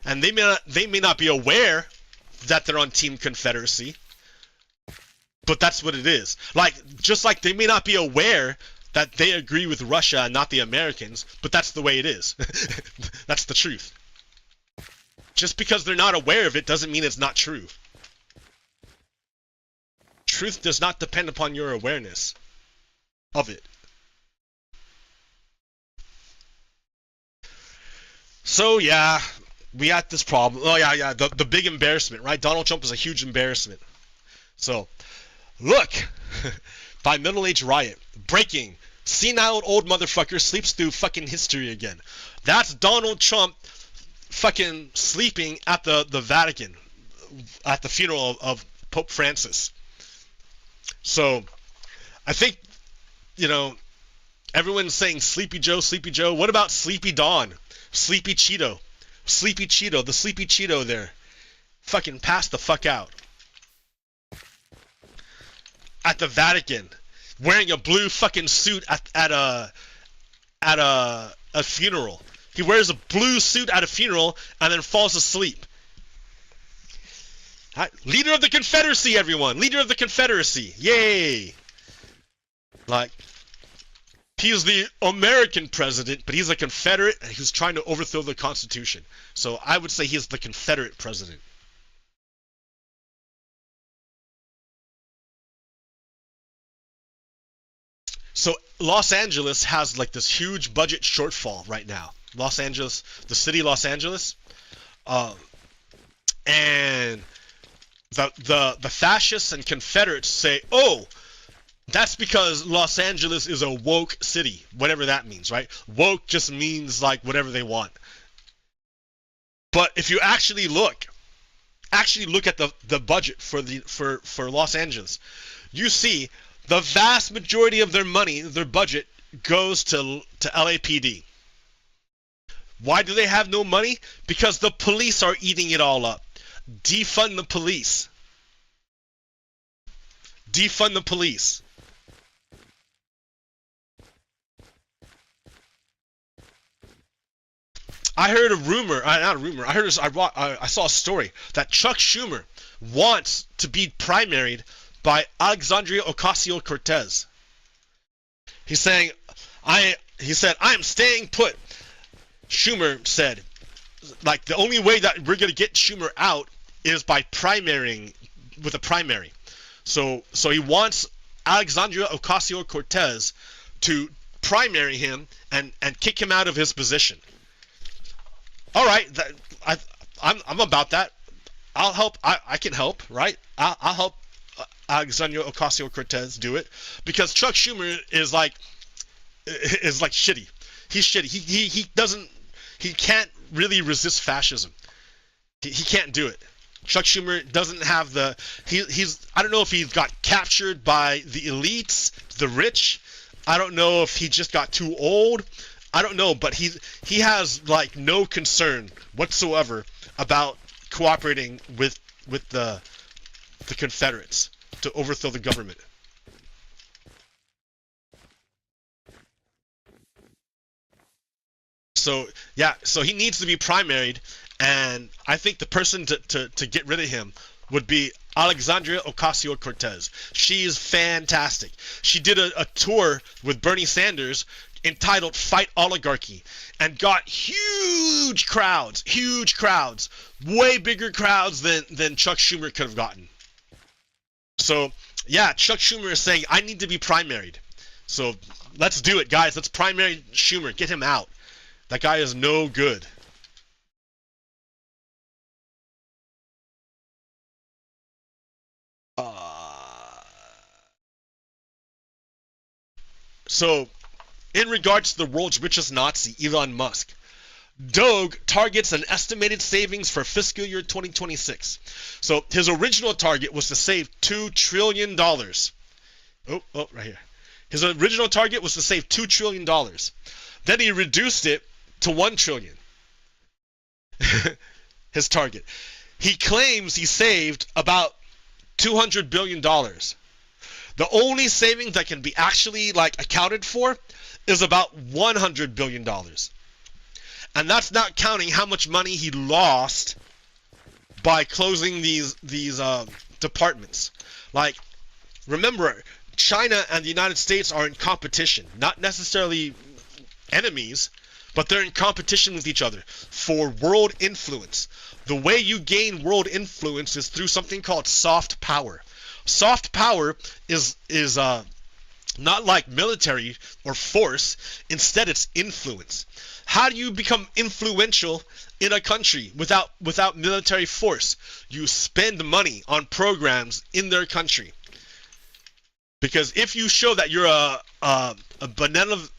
And they may not be aware that they're on Team Confederacy. But that's what it is. Like, just like they may not be aware that they agree with Russia and not the Americans, but that's the way it is. That's the truth. Just because they're not aware of it doesn't mean it's not true. Truth does not depend upon your awareness of it. So yeah, we had this problem. Oh yeah, the big embarrassment, right? Donald Trump is a huge embarrassment. So, look, by middle-aged riot, breaking, senile old motherfucker sleeps through fucking history again. That's Donald Trump fucking sleeping at the Vatican, at the funeral of Pope Francis. So, I think, everyone's saying Sleepy Joe, Sleepy Joe. What about Sleepy Dawn? Sleepy Cheeto. Sleepy Cheeto, the Sleepy Cheeto there. Fucking pass the fuck out. At the Vatican, wearing a blue fucking suit at a funeral. He wears a blue suit at a funeral and then falls asleep. Leader of the Confederacy, everyone! Leader of the Confederacy! Yay! Like, he's the American president, but he's a Confederate and he's trying to overthrow the Constitution. So I would say he's the Confederate president. So Los Angeles has like this huge budget shortfall right now. Los Angeles, the city Los Angeles, and the fascists and Confederates say, oh, That's because Los Angeles is a woke city, whatever that means, right? Woke just means like whatever they want. But if you actually look at the budget for Los Angeles, you see the vast majority of their money, their budget, goes to LAPD. Why do they have no money? Because the police are eating it all up. Defund the police. Defund the police. I heard a rumor, not a rumor, I saw a story that Chuck Schumer wants to be primaried by Alexandria Ocasio-Cortez. He's saying, he said, I am staying put. Schumer said, like, the only way that we're going to get Schumer out is by primarying with a primary. So he wants Alexandria Ocasio-Cortez to primary him and kick him out of his position. All right, I'm about that. I'll help. I can help, right? I'll help Alexandria Ocasio-Cortez do it, because Chuck Schumer is like shitty. He's shitty. He can't really resist fascism. He can't do it. Chuck Schumer doesn't have the. He's. I don't know if he got captured by the elites, the rich. I don't know if he just got too old. I don't know, but he has like no concern whatsoever about cooperating with the Confederates to overthrow the government. So yeah, so he needs to be primaried, and I think the person to get rid of him would be Alexandria Ocasio-Cortez. She is fantastic. She did a tour with Bernie Sanders entitled Fight Oligarchy, and got huge crowds, way bigger crowds than Chuck Schumer could have gotten. So yeah, Chuck Schumer is saying, I need to be primaried. So let's do it, guys. Let's primary Schumer. Get him out. That guy is no good. So, in regards to the world's richest Nazi, Elon Musk, Doge targets an estimated savings for fiscal year 2026. So his original target was to save $2 trillion. Oh, right here. His original target was to save $2 trillion. Then he reduced it to $1 trillion. His target. He claims he saved about $200 billion. The only savings that can be actually like accounted for is about $100 billion. And that's not counting how much money he lost by closing these departments. Like, remember, China and the United States are in competition, not necessarily enemies, but they're in competition with each other for world influence. The way you gain world influence is through something called soft power. Soft power is not like military or force. Instead, it's influence. How do you become influential in a country without military force? You spend money on programs in their country. Because if you show that you're a benevolent,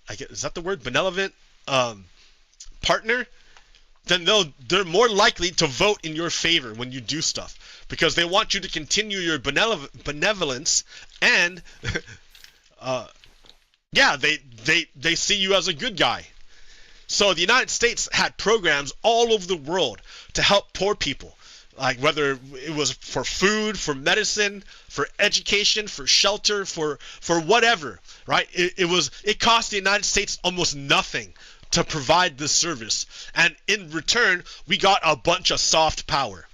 I guess, is that the word? Benevolent partner, then they're more likely to vote in your favor when you do stuff, because they want you to continue your benevolence, and yeah, they see you as a good guy. So the United States had programs all over the world to help poor people, like whether it was for food, for medicine, for education, for shelter, for whatever, right? It cost the United States almost nothing to provide this service, and in return we got a bunch of soft power,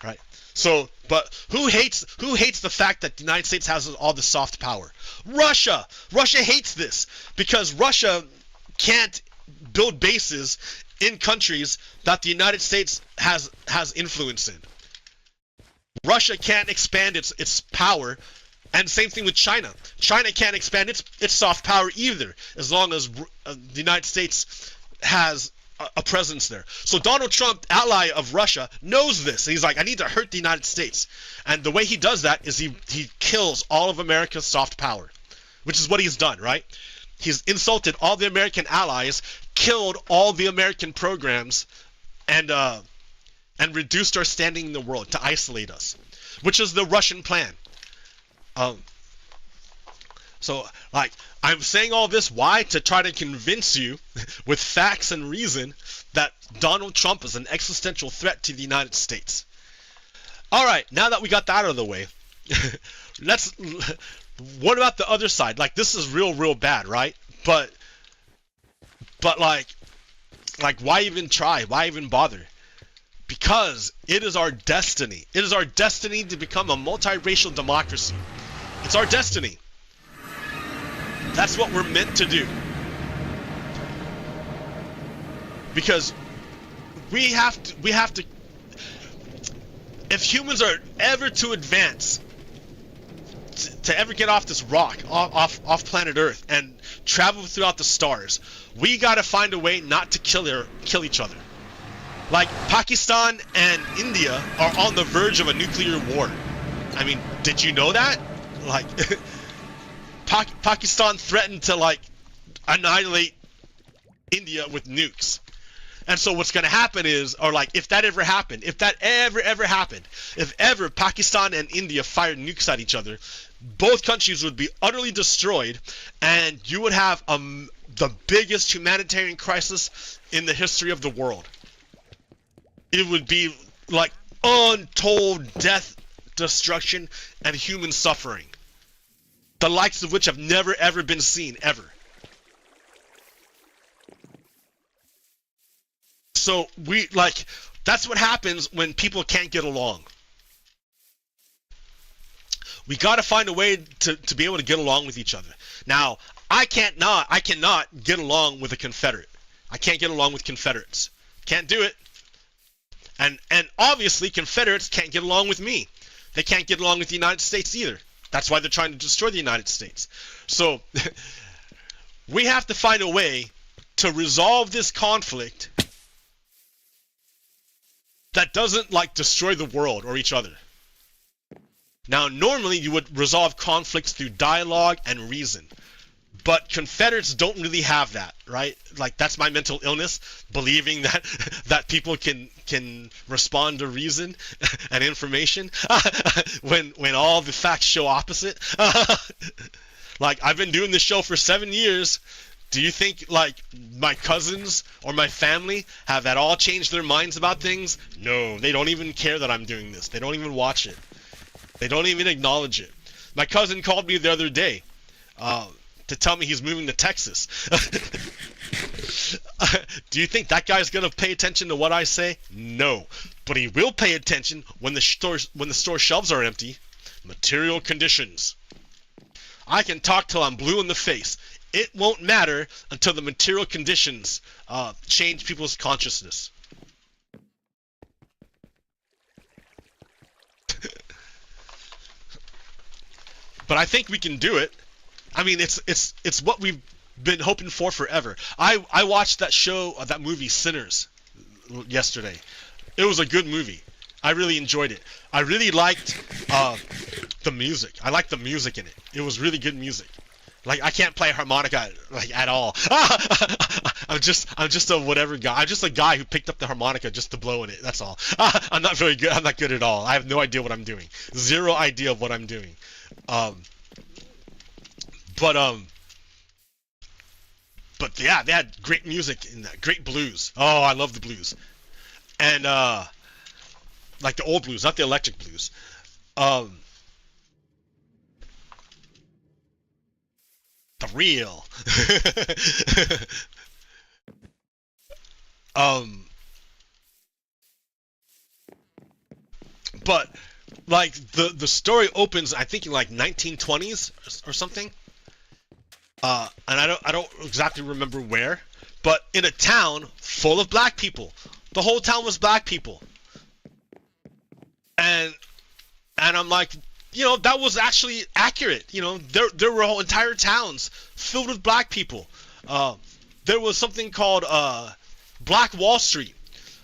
right? So, but who hates the fact that the United States has all the soft power? Russia hates this, because Russia can't build bases in countries that the United States has influence in. Russia can't expand its power, and same thing with China. China can't expand its soft power either, as long as the United States has a presence there. So Donald Trump, ally of Russia, knows this. He's like, I need to hurt the United States. And the way he does that is he kills all of America's soft power, which is what he's done, right? He's insulted all the American allies, killed all the American programs, and reduced our standing in the world, to isolate us, which is the Russian plan. So, like, I'm saying all this, why? To try to convince you with facts and reason that Donald Trump is an existential threat to the United States. Alright, now that we got that out of the way, what about the other side? Like, this is real bad, right? But like, why even try? Why even bother? Because it is our destiny. It is our destiny to become a multiracial democracy. It's our destiny. That's what we're meant to do. Because we have to, if humans are ever to advance, to ever get off this rock, off planet Earth, and travel throughout the stars, we gotta find a way not to kill each other. Like, Pakistan and India are on the verge of a nuclear war. I mean, did you know that? Like, Pakistan threatened to, like, annihilate India with nukes. And so what's going to happen is, or like, if that ever happened, if that ever happened, if ever Pakistan and India fired nukes at each other, both countries would be utterly destroyed, and you would have the biggest humanitarian crisis in the history of the world. It would be like untold death, destruction, and human suffering, the likes of which have never ever been seen, ever. So that's what happens when people can't get along. We gotta find a way to be able to get along with each other. Now, I cannot get along with a Confederate. I can't get along with Confederates. Can't do it. And obviously Confederates can't get along with me. They can't get along with the United States either. That's why they're trying to destroy the United States. So we have to find a way to resolve this conflict that doesn't, like, destroy the world or each other. Now, normally you would resolve conflicts through dialogue and reason, but Confederates don't really have that, right? Like, that's my mental illness, believing that people can respond to reason and information when all the facts show opposite. Like, I've been doing this show for 7 years. Do you think, like, my cousins or my family have at all changed their minds about things? No, they don't even care that I'm doing this. They don't even watch it. They don't even acknowledge it. My cousin called me the other day to tell me he's moving to Texas. Do you think that guy's gonna pay attention to what I say? No, but he will pay attention when the store shelves are empty. Material conditions. I can talk till I'm blue in the face. It won't matter until the material conditions change people's consciousness. But I think we can do it. I mean, it's what we've been hoping for forever. I watched that show, that movie Sinners, yesterday. It was a good movie. I really enjoyed it. I really liked the music. I liked the music in it. It was really good music. Like, I can't play harmonica, like, at all. I'm just a whatever guy. I'm just a guy who picked up the harmonica just to blow in it. That's all. I'm not very good. I'm not good at all. I have no idea what I'm doing. Zero idea of what I'm doing. But yeah, they had great music in that. Great blues. Oh, I love the blues. And like the old blues, not the electric blues. The real. But like the story opens, I think, in like 1920s or something. And I don't exactly remember where, but in a town full of black people. The whole town was black people. And I'm like, you know, that was actually accurate. You know, there were whole entire towns filled with black people. There was something called Black Wall Street,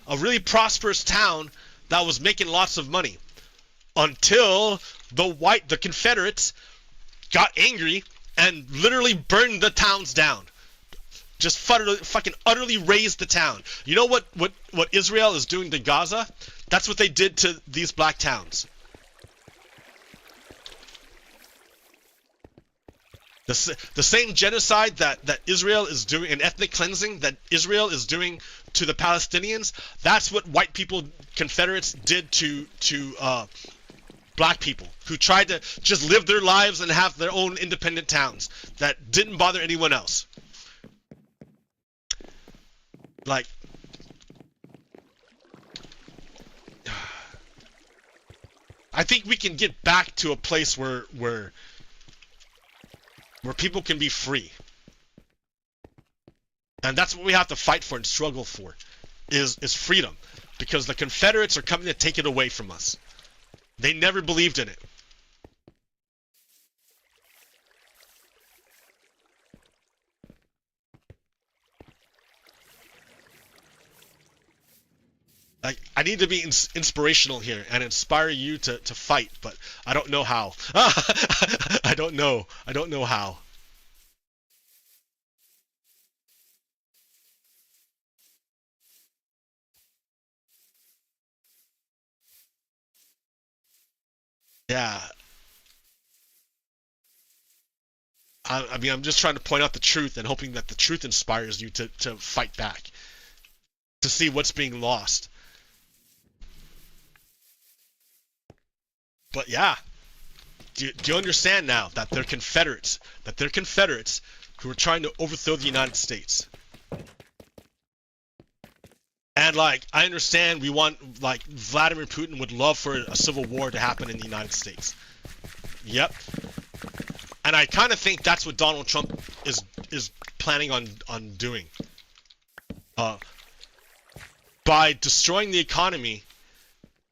a really prosperous town that was making lots of money, until the Confederates got angry and literally burned the towns down. Just fucking utterly razed the town. You know what Israel is doing to Gaza? That's what they did to these black towns. The same genocide that Israel is doing, and ethnic cleansing that Israel is doing to the Palestinians, that's what white people, Confederates, did to black people who tried to just live their lives and have their own independent towns that didn't bother anyone else. Like, I think we can get back to a place where people can be free. And that's what we have to fight for and struggle for, is freedom. Because the Confederates are coming to take it away from us. They never believed in it. I need to be inspirational here and inspire you to fight, but I don't know how. I don't know how. Yeah. I mean, I'm just trying to point out the truth and hoping that the truth inspires you to fight back, to see what's being lost. But yeah, do you understand now that they're Confederates? That they're Confederates who are trying to overthrow the United States. And like, I understand we want, like, Vladimir Putin would love for a civil war to happen in the United States. Yep. And I kind of think that's what Donald Trump is planning on doing. By destroying the economy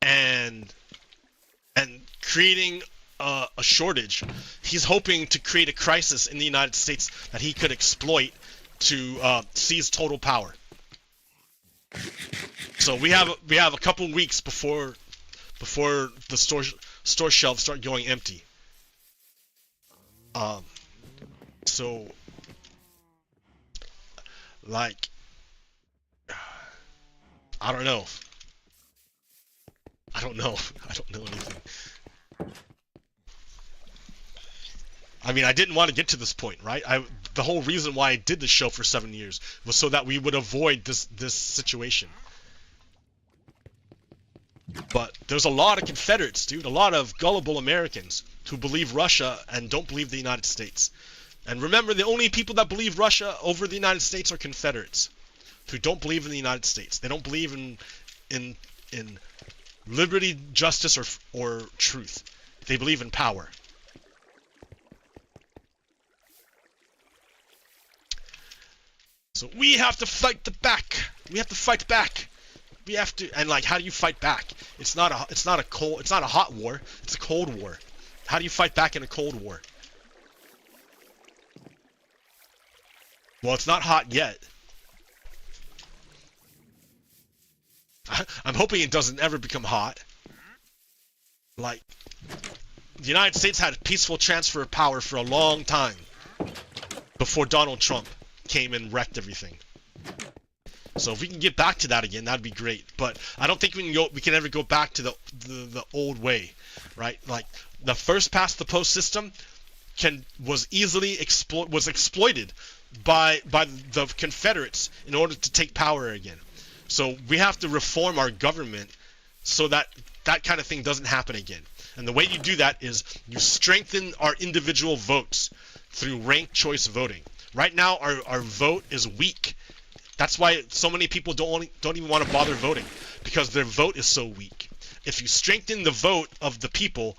and creating a shortage, he's hoping to create a crisis in the United States that he could exploit to seize total power. So we have a couple weeks before the store shelves start going empty. So like, I don't know anything. I mean, I didn't want to get to this point, right? The whole reason why I did this show for 7 years was so that we would avoid this situation. But there's a lot of Confederates, dude, a lot of gullible Americans who believe Russia and don't believe the United States. And remember, the only people that believe Russia over the United States are Confederates, who don't believe in the United States. They don't believe in liberty, justice, or truth. They believe in power. So we have to fight back. We have to fight back. We have to, and like, how do you fight back? It's not a hot war. It's a cold war. How do you fight back in a cold war? Well, it's not hot yet. I'm hoping it doesn't ever become hot. Like, the United States had a peaceful transfer of power for a long time before Donald Trump came and wrecked everything. So if we can get back to that again, that'd be great. But I don't think we can ever go back to the old way, right? Like, the first past the post system was easily exploited by the Confederates in order to take power again. So we have to reform our government so that that kind of thing doesn't happen again. And the way you do that is you strengthen our individual votes through ranked choice voting. Right now, our vote is weak. That's why so many people don't even want to bother voting, because their vote is so weak. If you strengthen the vote of the people,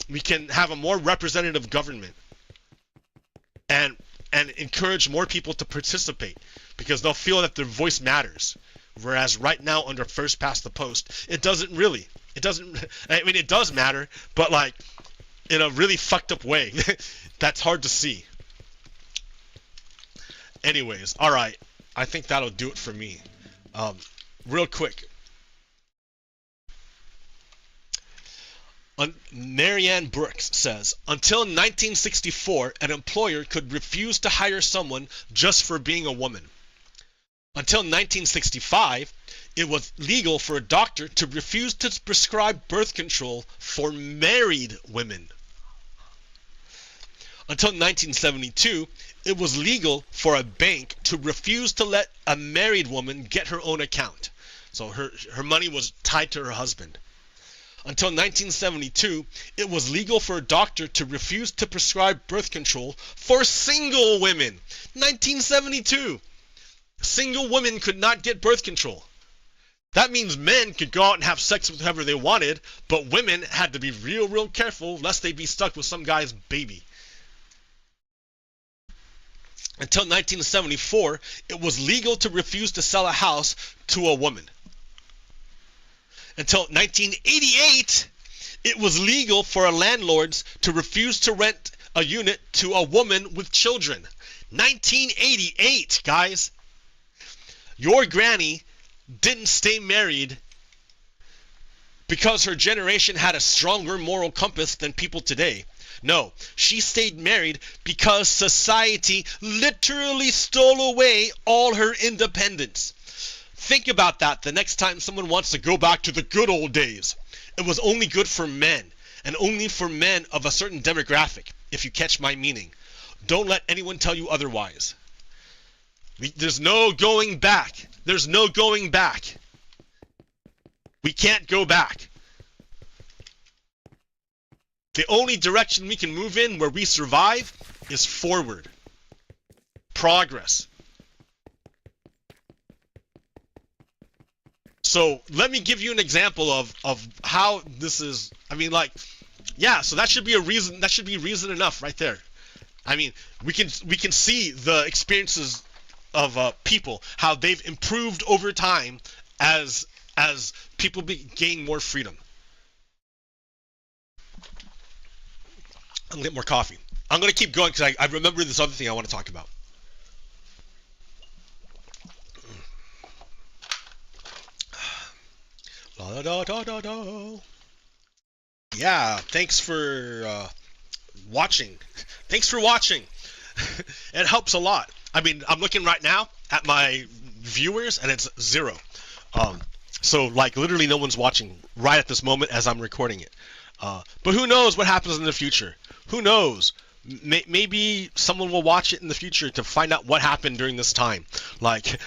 we can have a more representative government and encourage more people to participate, because they'll feel that their voice matters. Whereas right now, under first past the post, it doesn't really. It doesn't. I mean, it does matter, but like in a really fucked up way. That's hard to see. Anyways, all right. I think that'll do it for me. Real quick. Marianne Brooks says, until 1964, an employer could refuse to hire someone just for being a woman. Until 1965, it was legal for a doctor to refuse to prescribe birth control for married women. Until 1972, it was legal for a bank to refuse to let a married woman get her own account. So her money was tied to her husband. Until 1972, it was legal for a doctor to refuse to prescribe birth control for single women. 1972. Single women could not get birth control. That means men could go out and have sex with whoever they wanted, but women had to be real careful lest they be stuck with some guy's baby. Until 1974, it was legal to refuse to sell a house to a woman. Until 1988, it was legal for landlords to refuse to rent a unit to a woman with children. 1988, guys. Your granny didn't stay married because her generation had a stronger moral compass than people today. No, she stayed married because society literally stole away all her independence. Think about that the next time someone wants to go back to the good old days. It was only good for men, and only for men of a certain demographic, if you catch my meaning. Don't let anyone tell you otherwise. There's no going back. There's no going back. We can't go back. The only direction we can move in where we survive is forward. Progress. So let me give you an example of how this is. I mean, like, yeah, so that should be a reason. That should be reason enough right there. I mean, we can see the experiences of people, how they've improved over time as people gain more freedom. I'm gonna get more coffee. I'm gonna keep going because I remember this other thing I want to talk about. La da da da da. Yeah, thanks for watching. Thanks for watching. It helps a lot. I mean, I'm looking right now at my viewers and it's 0. So like literally no one's watching right at this moment as I'm recording it. But who knows what happens in the future? Who knows? Maybe someone will watch it in the future to find out what happened during this time. Like,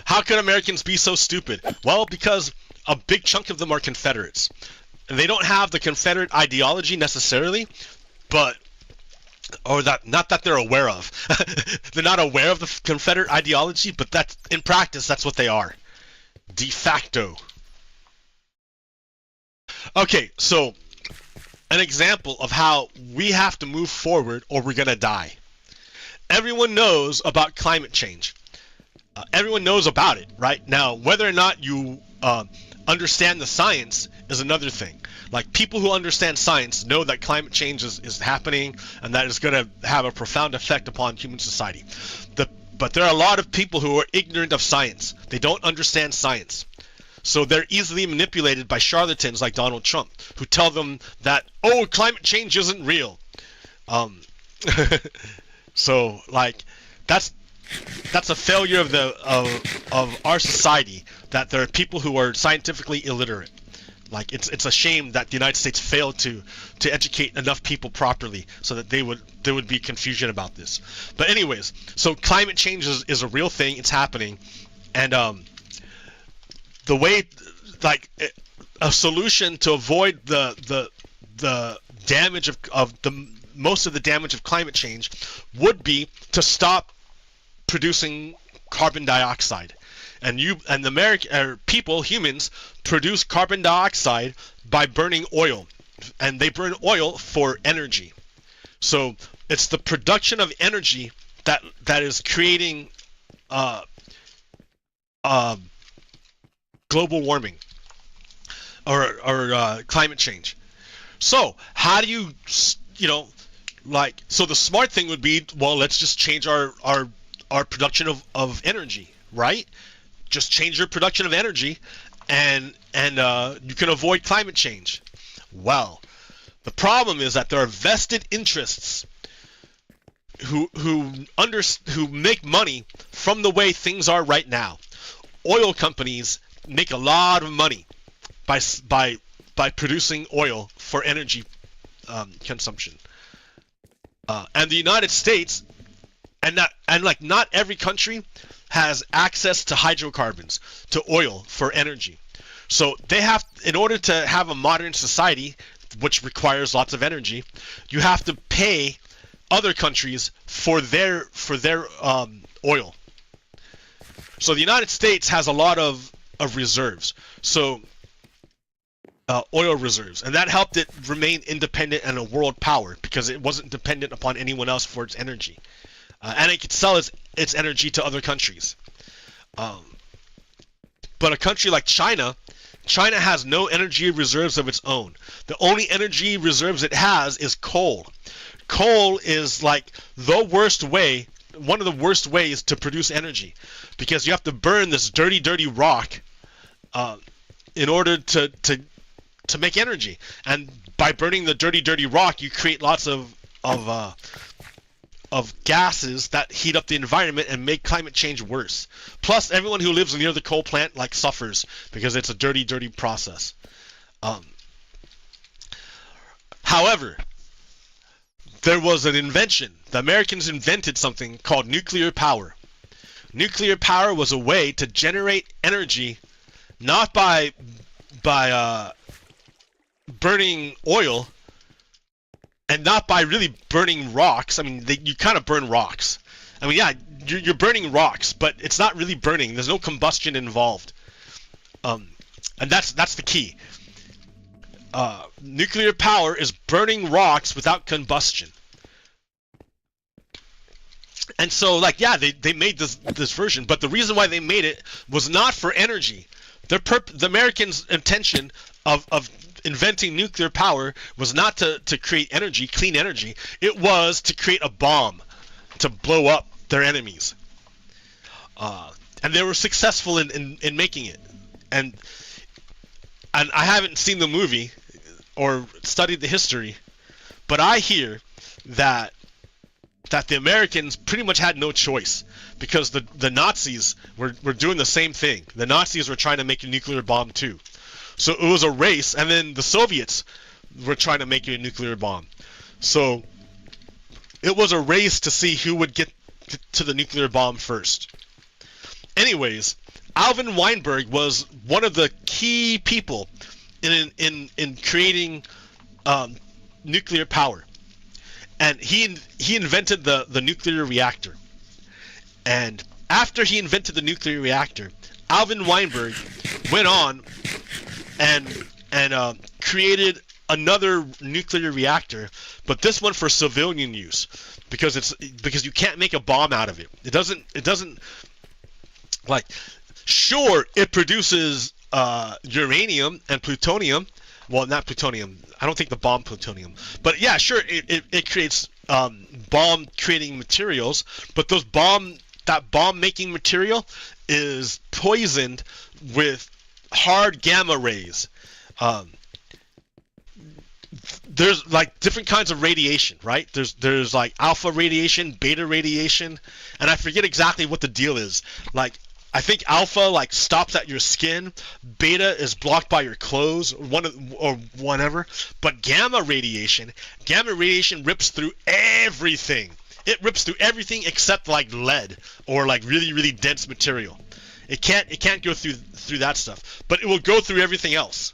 how could Americans be so stupid? Well, because a big chunk of them are Confederates. And they don't have the Confederate ideology necessarily, but or that not that they're aware of. They're not aware of the Confederate ideology, but that in practice that's what they are. De facto. Okay, so an example of how we have to move forward or we're gonna die. Everyone knows about climate change. Everyone knows about it, right? Now, whether or not you understand the science is another thing. Like, people who understand science know that climate change is happening and that is going to have a profound effect upon human society. But there are a lot of people who are ignorant of science. They don't understand science. So they're easily manipulated by charlatans like Donald Trump, who tell them that, oh, climate change isn't real. So, like, that's a failure of our society, that there are people who are scientifically illiterate. Like, it's a shame that the United States failed to educate enough people properly so that there would be confusion about this. But anyways, so climate change is a real thing. It's happening, and the way, like, a solution to avoid the damage of the most of the damage of climate change would be to stop producing carbon dioxide. And the humans produce carbon dioxide by burning oil, and they burn oil for energy. So it's the production of energy that is creating global warming or climate change. So how do you like? So the smart thing would be, well, let's just change our production of energy, right? just change your production of energy, and you can avoid climate change. Well, the problem is that there are vested interests who make money from the way things are right now. Oil companies make a lot of money by producing oil for energy consumption. And the United States, not every country has access to hydrocarbons, to oil for energy. So they have, in order to have a modern society, which requires lots of energy, you have to pay other countries for their oil. So the United States has a lot of reserves, so oil reserves, and that helped it remain independent and a world power because it wasn't dependent upon anyone else for its energy, and it could sell its energy to other countries. But a country like China has no energy reserves of its own. The only energy reserves it has is coal. Coal is like the worst way, one of the worst ways to produce energy, because you have to burn this dirty rock in order to make energy. And by burning the dirty rock, you create lots of gases that heat up the environment and make climate change worse. Plus, everyone who lives near the coal plant suffers because it's a dirty process. However, there was an invention. The Americans invented something called nuclear power. Nuclear power was a way to generate energy not by burning oil, and not by really burning rocks. I mean, you kind of burn rocks. I mean, yeah, you're burning rocks, but it's not really burning. There's no combustion involved. And that's the key. Nuclear power is burning rocks without combustion. And so, they made this version, but the reason why they made it was not for energy. The Americans' intention of inventing nuclear power was not to create energy, clean energy. It was to create a bomb to blow up their enemies. And they were successful in making it. And I haven't seen the movie or studied the history, but I hear that the Americans pretty much had no choice, because the Nazis were doing the same thing. The Nazis were trying to make a nuclear bomb too. So it was a race, and then the Soviets were trying to make a nuclear bomb. So it was a race to see who would get to the nuclear bomb first. Anyways, Alvin Weinberg was one of the key people in creating nuclear power. And he invented the nuclear reactor. And after he invented the nuclear reactor, Alvin Weinberg went on and created another nuclear reactor, but this one for civilian use, because you can't make a bomb out of it. It doesn't sure, it produces uranium and plutonium. Well, not plutonium. I don't think the bomb plutonium. But yeah, sure, it creates bomb creating materials, but that bomb making material is poisoned with hard gamma rays. There's different kinds of radiation, right? There's alpha radiation, beta radiation, and I forget exactly what the deal is. I think alpha stops at your skin, beta is blocked by your clothes, or whatever. But gamma radiation rips through everything. It rips through everything except lead or really dense material. It can't go through that stuff, but it will go through everything else.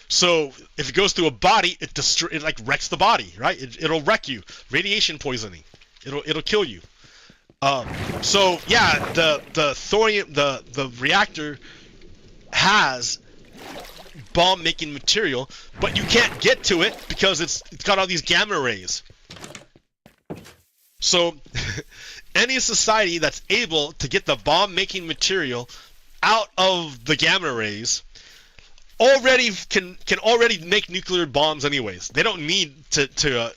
So if it goes through a body, it wrecks the body, right? It'll wreck you. Radiation poisoning. It'll kill you. So yeah, the thorium, the reactor has bomb making material, but you can't get to it because it's got all these gamma rays. So any society that's able to get the bomb making material out of the gamma rays already can already make nuclear bombs anyways. They don't need to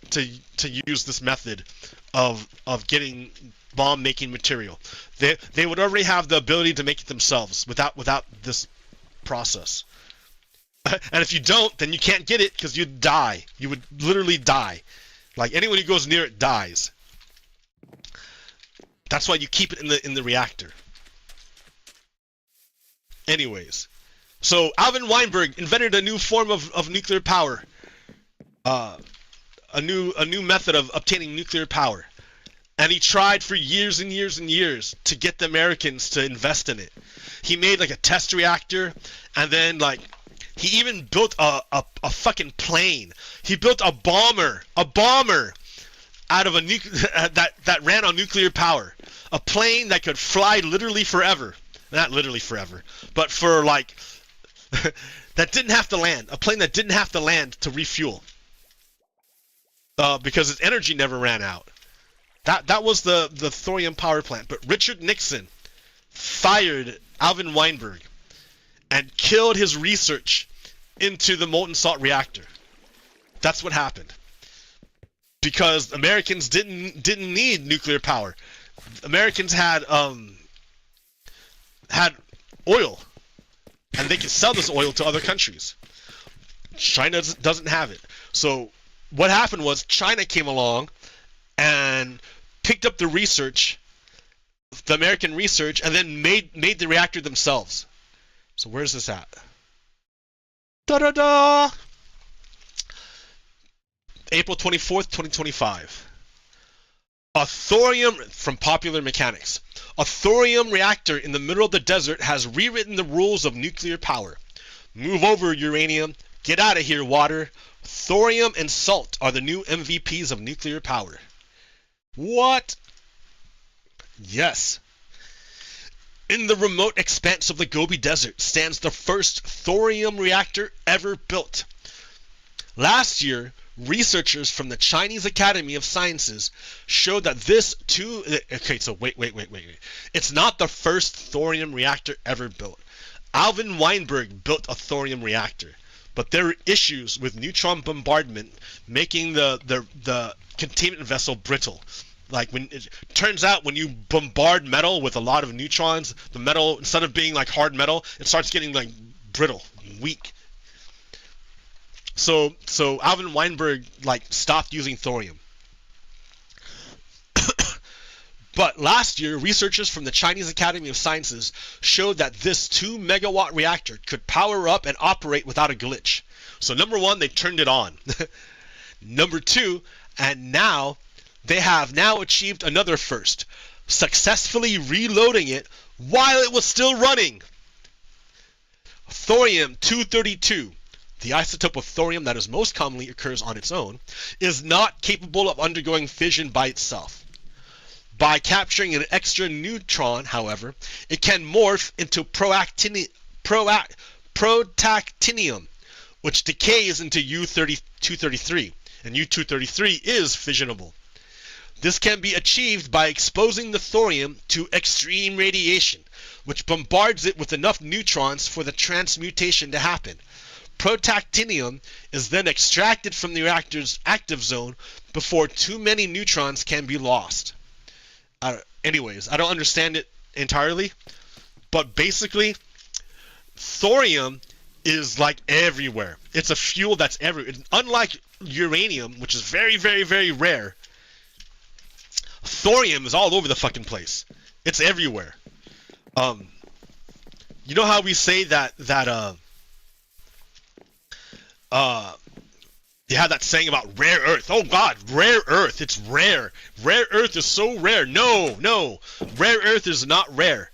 use this method of getting bomb making material. They would already have the ability to make it themselves without this process. And if you don't, then you can't get it because you'd die. You would literally die. Like anyone who goes near it dies. That's why you keep it in the reactor. Anyways, so Alvin Weinberg invented a new form of nuclear power. A new method of obtaining nuclear power. And he tried for years and years and years to get the Americans to invest in it. He made like a test reactor, and then like he even built a fucking plane. He built a bomber out of a that ran on nuclear power. A plane that could fly literally forever. Not literally forever, but for like that didn't have to land. A plane that didn't have to land to refuel. Because its energy never ran out. That was the thorium power plant. But Richard Nixon fired Alvin Weinberg and killed his research into the molten salt reactor. That's what happened. Because Americans didn't need nuclear power. Americans had oil, and they could sell this oil to other countries. China doesn't have it. So what happened was China came along and picked up the research, the American research, and then made the reactor themselves. So where's this at? Da-da-da! April 24th, 2025. A thorium, from Popular Mechanics. A thorium reactor in the middle of the desert has rewritten the rules of nuclear power. Move over, uranium. Get out of here, water. Thorium and salt are the new MVPs of nuclear power. What? Yes. In the remote expanse of the Gobi Desert stands the first thorium reactor ever built. Last year, researchers from the Chinese Academy of Sciences showed that this too... Okay, so wait. It's not the first thorium reactor ever built. Alvin Weinberg built a thorium reactor, but there were issues with neutron bombardment making the containment vessel brittle. Like when it turns out when you bombard metal with a lot of neutrons, the metal, instead of being like hard metal, it starts getting like brittle, weak. So Alvin Weinberg like stopped using thorium. But last year, researchers from the Chinese Academy of Sciences showed that this 2 megawatt reactor could power up and operate without a glitch. So number one, they turned it on. Number two, and now they have now achieved another first, successfully reloading it while it was still running. Thorium-232, the isotope of thorium that is most commonly occurs on its own, is not capable of undergoing fission by itself. By capturing an extra neutron, however, it can morph into protactinium, which decays into U-233, and U-233 is fissionable. This can be achieved by exposing the thorium to extreme radiation, which bombards it with enough neutrons for the transmutation to happen. Protactinium is then extracted from the reactor's active zone before too many neutrons can be lost. Anyways, I don't understand it entirely, but basically, thorium is like everywhere. It's a fuel that's everywhere. Unlike uranium, which is very, very, very rare, thorium is all over the fucking place. It's everywhere. You know how we say that you have that saying about rare earth. Oh God, rare earth. It's rare. Rare earth is so rare. No. Rare earth is not rare.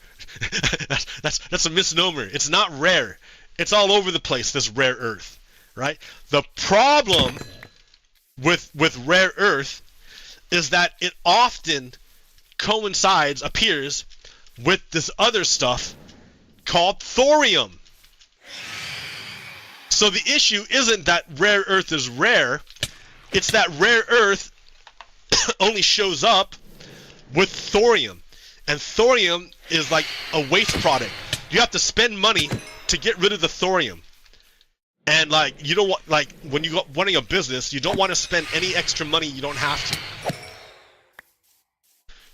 that's a misnomer. It's not rare. It's all over the place, this rare earth. Right? The problem with rare earth is that it often appears with this other stuff called thorium. So the issue isn't that rare earth is rare, it's that rare earth only shows up with thorium. And thorium is like a waste product. You have to spend money to get rid of the thorium. And like you don't want, like when you're running a business, you don't want to spend any extra money you don't have to.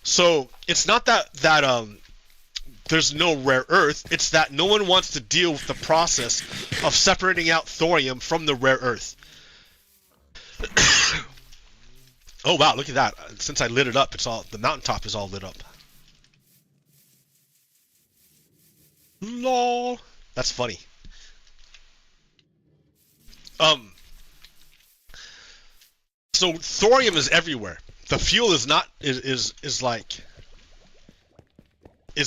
So it's not that there's no rare earth. It's that no one wants to deal with the process of separating out thorium from the rare earth. Oh wow, look at that. Since I lit it up, the mountaintop is all lit up. Lol. That's funny. So thorium is everywhere. The fuel is not is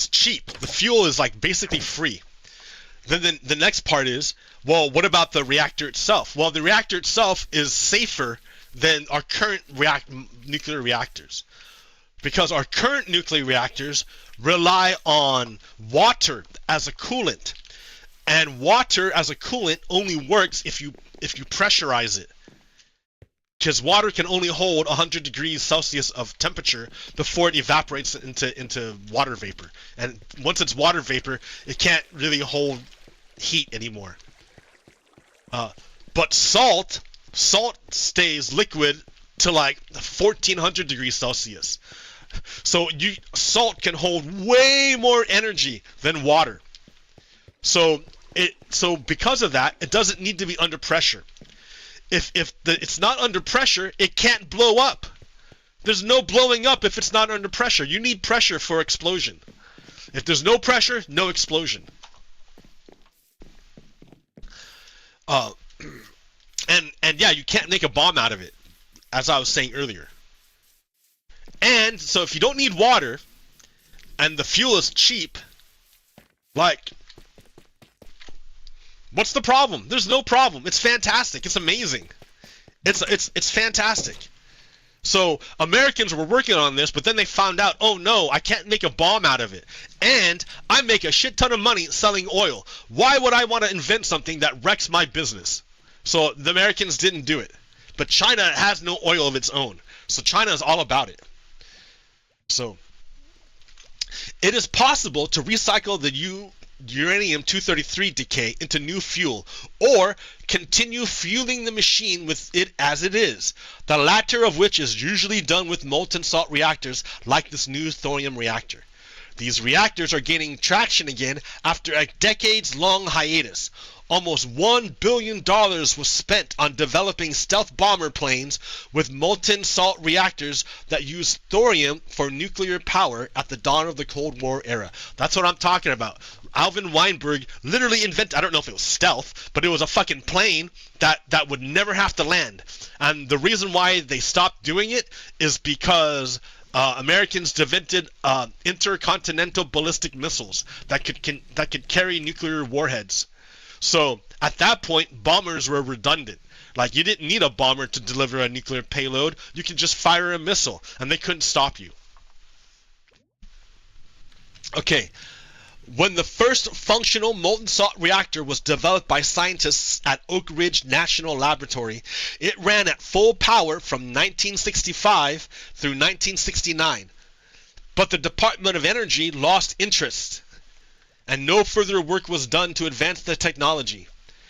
cheap. The fuel is like basically free. Then the next part is, well, what about the reactor itself? Well, the reactor itself is safer than our current nuclear reactors, because our current nuclear reactors rely on water as a coolant, and water as a coolant only works if you pressurize it, because water can only hold 100 degrees Celsius of temperature before it evaporates into water vapor, and once it's water vapor, it can't really hold heat anymore. But salt stays liquid to like 1400 degrees Celsius. So salt can hold way more energy than water. So because of that, it doesn't need to be under pressure. If it's not under pressure, it can't blow up. There's no blowing up if it's not under pressure. You need pressure for explosion. If there's no pressure, no explosion. And yeah, you can't make a bomb out of it, as I was saying earlier. And so if you don't need water, and the fuel is cheap, like, what's the problem? There's no problem. It's fantastic. It's amazing. It's fantastic. So Americans were working on this, but then they found out, oh no, I can't make a bomb out of it. And I make a shit ton of money selling oil. Why would I want to invent something that wrecks my business? So the Americans didn't do it. But China has no oil of its own. So China is all about it. So it is possible to recycle the uranium-233 decay into new fuel, or continue fueling the machine with it as it is, the latter of which is usually done with molten salt reactors like this new thorium reactor. These reactors are gaining traction again after a decades-long hiatus. Almost $1 billion was spent on developing stealth bomber planes with molten salt reactors that use thorium for nuclear power at the dawn of the Cold War era. That's what I'm talking about. Alvin Weinberg literally invented, I don't know if it was stealth, but it was a fucking plane that would never have to land. And the reason why they stopped doing it is because Americans invented intercontinental ballistic missiles that could carry nuclear warheads. So at that point, bombers were redundant. Like, you didn't need a bomber to deliver a nuclear payload. You could just fire a missile, and they couldn't stop you. Okay. When the first functional molten salt reactor was developed by scientists at Oak Ridge National Laboratory, it ran at full power from 1965 through 1969. But the Department of Energy lost interest, and no further work was done to advance the technology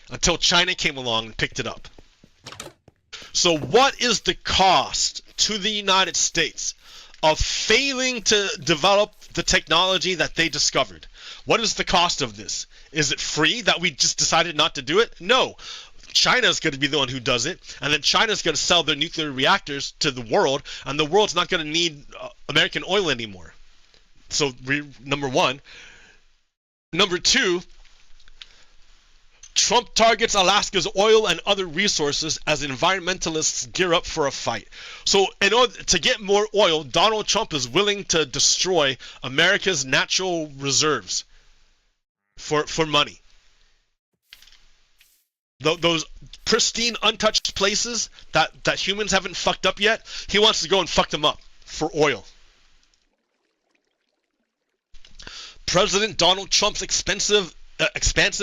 until China came along and picked it up. So what is the cost to the United States of failing to develop the technology that they discovered? What is the cost of this? Is it free that we just decided not to do it? No. China's going to be the one who does it, and then China's going to sell their nuclear reactors to the world, and the world's not going to need American oil anymore. So, number one. Number two, Trump targets Alaska's oil and other resources as environmentalists gear up for a fight. So in order to get more oil, Donald Trump is willing to destroy America's natural reserves for money. Those pristine, untouched places that humans haven't fucked up yet, he wants to go and fuck them up for oil. President Donald Trump's expansive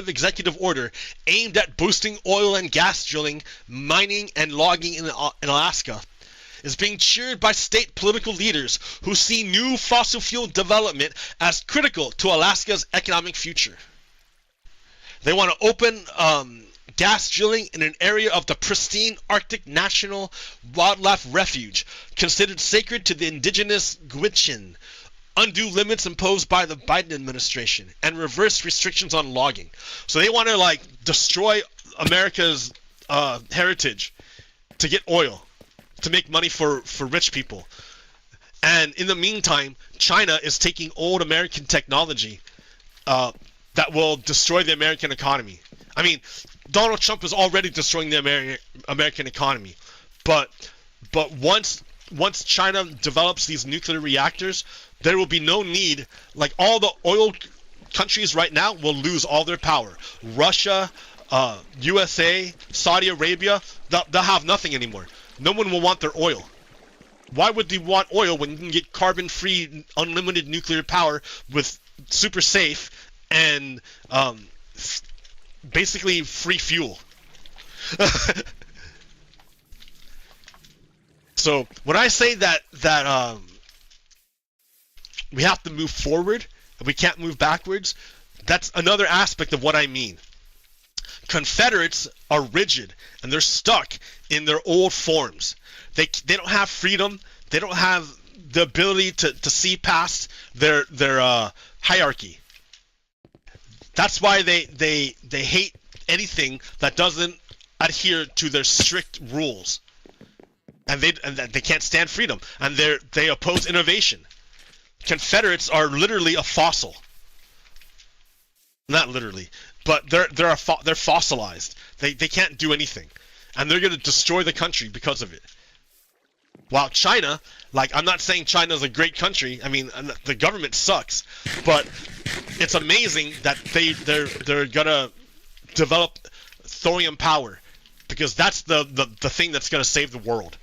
executive order aimed at boosting oil and gas drilling, mining, and logging in Alaska is being cheered by state political leaders who see new fossil fuel development as critical to Alaska's economic future. They want to open gas drilling in an area of the pristine Arctic National Wildlife Refuge, considered sacred to the indigenous Gwich'in, undo limits imposed by the Biden administration, and reverse restrictions on logging. So they want to like destroy America's heritage to get oil, to make money for rich people. And in the meantime, China is taking old American technology that will destroy the American economy. I mean, Donald Trump is already destroying the American economy, but once China develops these nuclear reactors, there will be no need. Like all the oil countries right now will lose all their power. Russia, USA, Saudi Arabia, they'll have nothing anymore. No one will want their oil. Why would they want oil when you can get carbon-free, unlimited nuclear power with super safe and basically free fuel? So when I say that we have to move forward and we can't move backwards, that's another aspect of what I mean. Confederates are rigid and they're stuck in their old forms. They don't have freedom. They don't have the ability to see past their hierarchy. That's why they hate anything that doesn't adhere to their strict rules, and they can't stand freedom, and they oppose innovation. Confederates are literally a fossil. Not literally, but they're fossilized. They can't do anything, and they're going to destroy the country because of it. While China, like, I'm not saying China is a great country. I mean, the government sucks, but it's amazing that they're gonna develop thorium power, because that's the thing that's gonna save the world.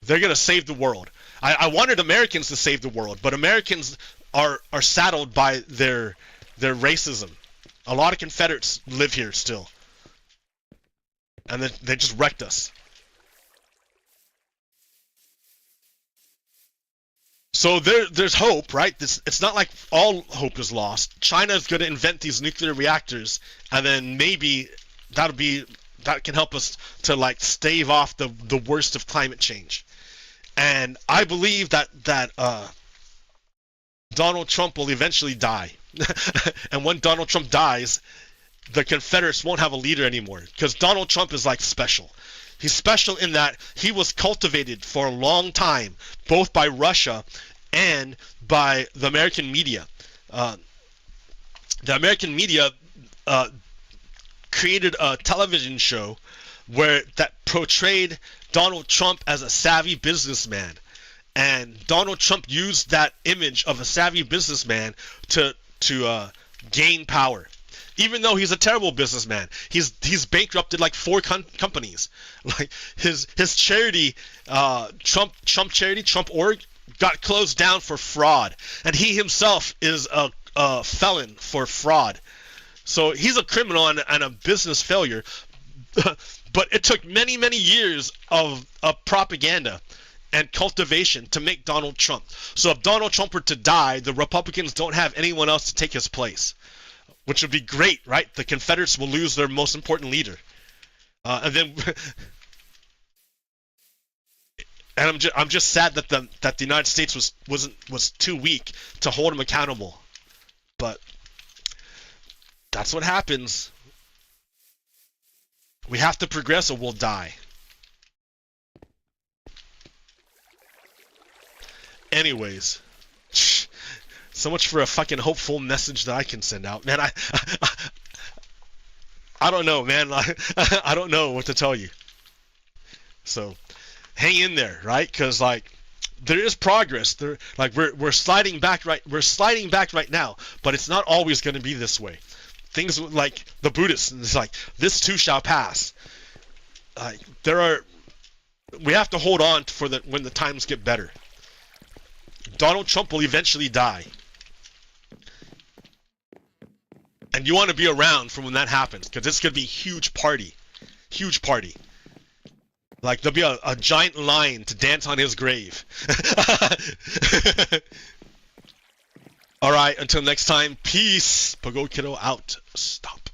They're gonna save the world. I wanted Americans to save the world, but Americans are saddled by their racism. A lot of Confederates live here still, and they just wrecked us. So there's hope, right? It's not like all hope is lost. China is going to invent these nuclear reactors, and then maybe that can help us to like stave off the worst of climate change. And I believe that Donald Trump will eventually die. And when Donald Trump dies, the Confederates won't have a leader anymore, because Donald Trump is like special. He's special in that he was cultivated for a long time, both by Russia and by the American media. The American media created a television show that portrayed Donald Trump as a savvy businessman. And Donald Trump used that image of a savvy businessman to gain power. Even though he's a terrible businessman, he's bankrupted like 4 companies. Like his charity, Trump charity, Trump Org, got closed down for fraud, and he himself is a felon for fraud. So he's a criminal and a business failure. But it took many years of propaganda and cultivation to make Donald Trump. So if Donald Trump were to die, the Republicans don't have anyone else to take his place, which would be great, right? The Confederates will lose their most important leader, and then, and I'm just sad that the United States was too weak to hold him accountable. But that's what happens. We have to progress, or we'll die. Anyways. So much for a fucking hopeful message that I can send out, man. I don't know, man. I don't know what to tell you. So, hang in there, right? Because like, there is progress. We're sliding back right. We're sliding back right now, but it's not always going to be this way. Things like the Buddhists, it's like this too shall pass. We have to hold on for when the times get better. Donald Trump will eventually die. And you want to be around for when that happens, because it's going to be a huge party. Huge party. Like, there'll be a giant lion to dance on his grave. Alright, until next time, peace. Pogo Kiddo out. Stop.